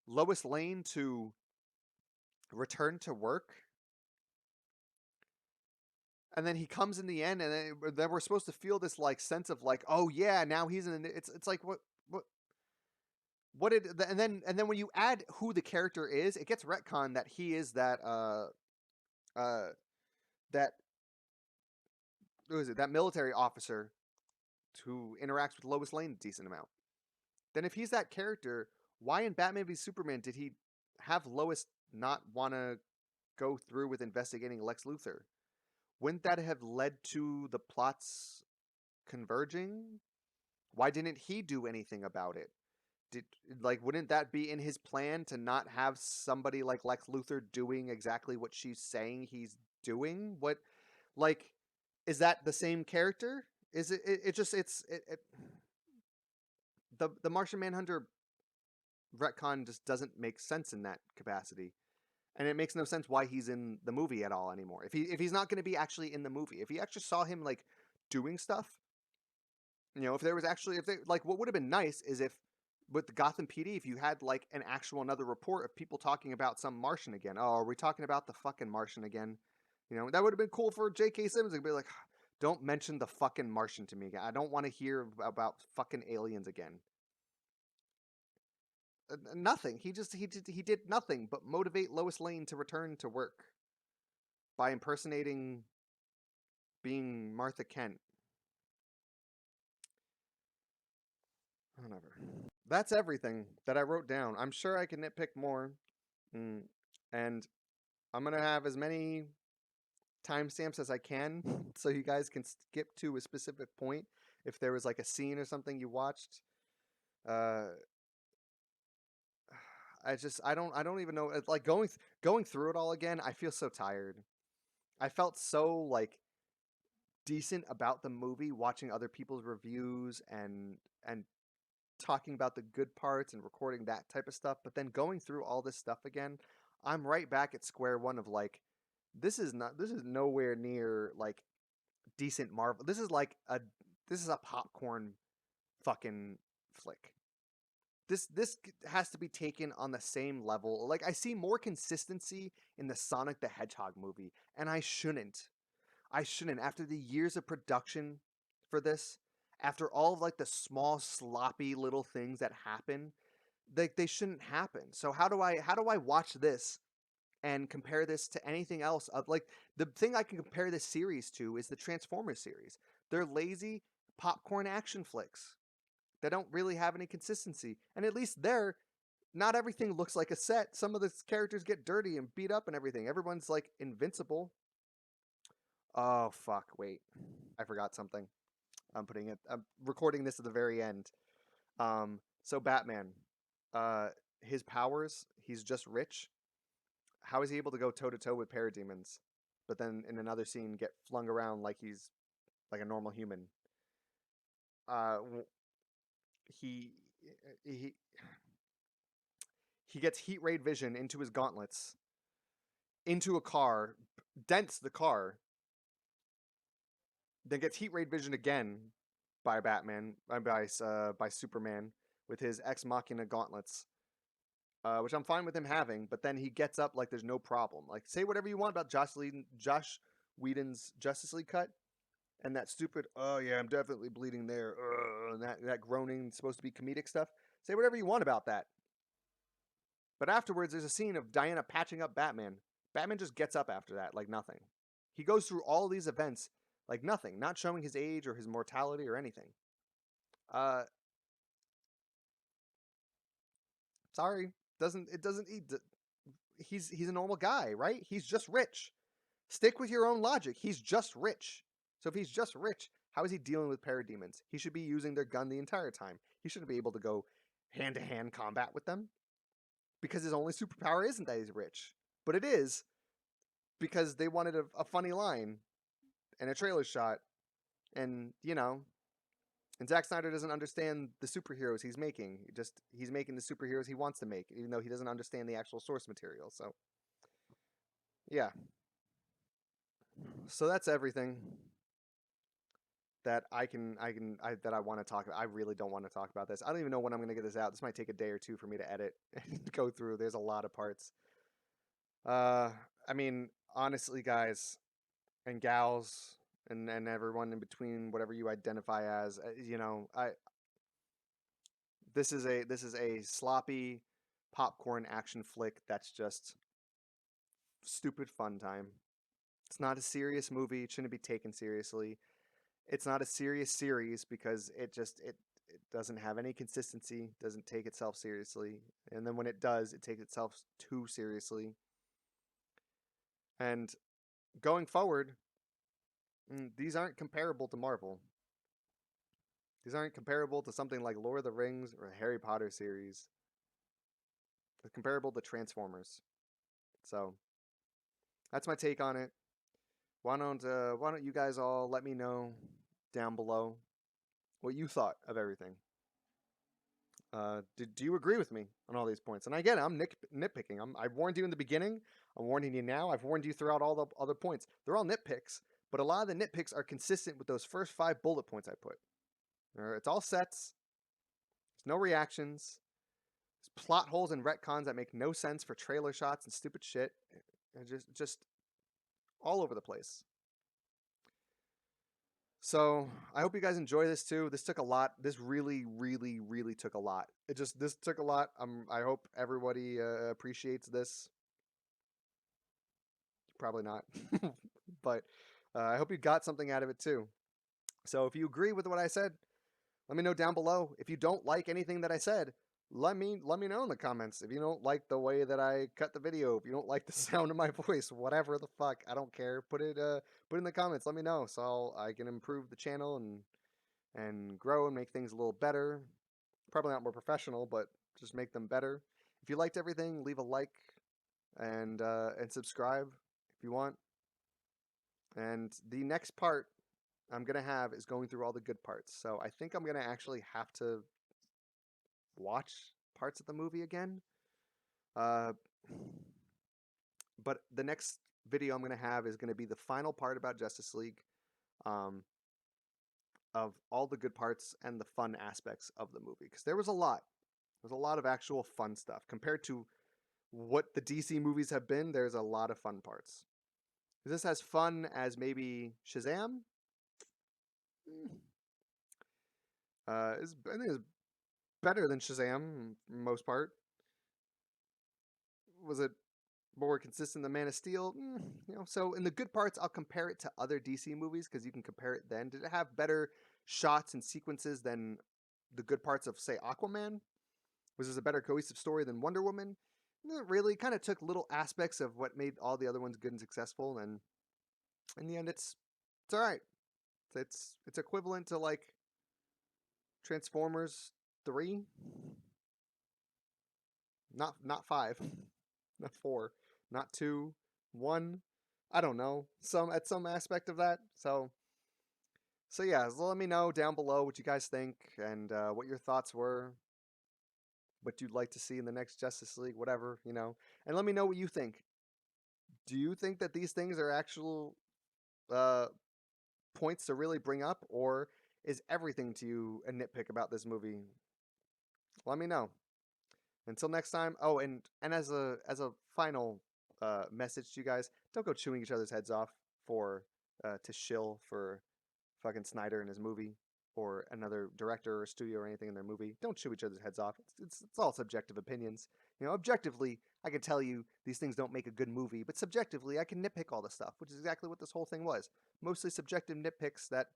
Lois Lane to return to work. And then he comes in the end, and then we're supposed to feel this like sense of like, oh yeah, now he's in. It's like what did and then when you add who the character is, it gets retconned that he is that who is it? That military officer who interacts with Lois Lane a decent amount. Then if he's that character, why in Batman v Superman did he have Lois not want to go through with investigating Lex Luthor? Wouldn't that have led to the plots converging? Why didn't he do anything about it? Wouldn't that be in his plan to not have somebody like Lex Luthor doing exactly what she's saying he's doing? What, like, is that the same character? Is the Martian Manhunter retcon just doesn't make sense in that capacity, and it makes no sense why he's in the movie at all anymore. If he's not going to be actually in the movie, if you actually saw him like doing stuff, if there was actually, what would have been nice is if with the Gotham PD, if you had like an actual another report of people talking about some Martian again. Oh, are we talking about the fucking Martian again? That would have been cool for J.K. Simmons to be like, don't mention the fucking Martian to me. I don't want to hear about fucking aliens again. Nothing. He did nothing but motivate Lois Lane to return to work by impersonating being Martha Kent. Whatever. That's everything that I wrote down. I'm sure I can nitpick more. And I'm going to have as many timestamps as I can so you guys can skip to a specific point if there was like a scene or something you watched. I don't even know. Like going through it all again, I feel so tired. I felt so like decent about the movie watching other people's reviews and talking about the good parts and recording that type of stuff, but then going through all this stuff again, I'm right back at square one of like, this is nowhere near like decent Marvel. This is a popcorn fucking flick. This has to be taken on the same level. Like, I see more consistency in the Sonic the Hedgehog movie, and I shouldn't. After the years of production for this, after all of like the small sloppy little things that happen, they shouldn't happen. So how do I watch this and compare this to anything else? Like, the thing I can compare this series to is the Transformers series. They're lazy popcorn action flicks. They don't really have any consistency. And at least there, not everything looks like a set. Some of the characters get dirty and beat up and everything. Everyone's like invincible. Oh fuck, wait. I forgot something. I'm recording this at the very end. So Batman, his powers, he's just rich. How is he able to go toe to toe with parademons, but then in another scene get flung around like he's like a normal human? He he he gets heat ray vision into his gauntlets, into a car, dents the car, then gets heat ray vision again by Batman, by Superman with his Ex Machina gauntlets, which I'm fine with him having. But then he gets up like there's no problem. Like, say whatever you want about Josh Whedon's Justice League cut, and that stupid, oh yeah, I'm definitely bleeding there, and that groaning supposed to be comedic stuff. Say whatever you want about that. But afterwards, there's a scene of Diana patching up Batman. Batman just gets up after that like nothing. He goes through all these events like nothing, not showing his age or his mortality or anything. Sorry, he's a normal guy, right? He's just rich. Stick with your own logic. He's just rich. So if he's just rich, how is he dealing with parademons? He should be using their gun the entire time. He shouldn't be able to go hand-to-hand combat with them, because his only superpower isn't that he's rich, but it is because they wanted a funny line and a trailer shot, and and Zack Snyder doesn't understand the superheroes he's making. He's making the superheroes he wants to make, even though he doesn't understand the actual source material. So yeah, so that's everything that I want to talk about. I really don't want to talk about this. I don't even know when I'm going to get this out. This might take a day or two for me to edit and go through. There's a lot of parts. I mean, honestly, guys and gals and everyone in between, whatever you identify as, this is a sloppy popcorn action flick that's just stupid fun time. It's not a serious movie. It shouldn't be taken seriously. it's not a serious series because it doesn't have any consistency, doesn't take itself seriously, and then when it does, it takes itself too seriously. And going forward, these aren't comparable to Marvel. These aren't comparable to something like Lord of the Rings or the Harry Potter series. They're comparable to Transformers. So that's my take on it. Why don't you guys all let me know down below what you thought of everything? Do you agree with me on all these points? And again, I'm nitpicking. I warned you in the beginning. I'm warning you now. I've warned you throughout all the other points. They're all nitpicks, but a lot of the nitpicks are consistent with those first 5 bullet points I put. It's all sets. There's no reactions. There's plot holes and retcons that make no sense for trailer shots and stupid shit. Just all over the place. So I hope you guys enjoy this too. This took a lot. This really, really, really took a lot. This took a lot. I hope everybody appreciates this. Probably not, but I hope you got something out of it too. So if you agree with what I said, let me know down below. If you don't like anything that I said, let me know in the comments. If you don't like the way that I cut the video, if you don't like the sound of my voice, whatever the fuck, I don't care. Put it in the comments. Let me know so I can improve the channel and grow and make things a little better. Probably not more professional, but just make them better. If you liked everything, leave a like and subscribe if you want. And the next part I'm gonna have is going through all the good parts. So I think I'm gonna actually have to watch parts of the movie again. But the next video I'm gonna have is gonna be the final part about Justice League, of all the good parts and the fun aspects of the movie, because there was a lot. There's a lot of actual fun stuff compared to what the DC movies have been. There's a lot of fun parts. Is this as fun as maybe Shazam? I think it's better than Shazam for the most part. Was it more consistent than Man of Steel? So in the good parts, I'll compare it to other DC movies because you can compare it then. Did it have better shots and sequences than the good parts of, say, Aquaman? Was this a better cohesive story than Wonder Woman? Not really. Kind of took little aspects of what made all the other ones good and successful, and in the end, it's all right. It's equivalent to like Transformers 3, not 5, not 4, not 2, 1. I don't know, some aspect of that. So yeah, so let me know down below what you guys think and what your thoughts were, what you'd like to see in the next Justice League, whatever, and let me know what you think. Do you think that these things are actual points to really bring up, or is everything to you a nitpick about this movie? Let me know. Until next time. Oh, and as a final message to you guys, don't go chewing each other's heads off to shill for fucking Snyder and his movie, or another director or studio or anything in their movie. Don't chew each other's heads off. It's all subjective opinions. Objectively, I can tell you these things don't make a good movie, but subjectively, I can nitpick all this stuff, which is exactly what this whole thing was. Mostly subjective nitpicks that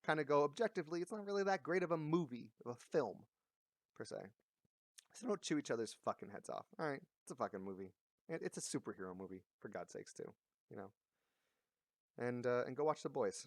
kind of go objectively, it's not really that great of a movie, of a film, per se. So don't chew each other's fucking heads off. All right, it's a fucking movie. It's a superhero movie, for God's sakes, too. And go watch The Boys.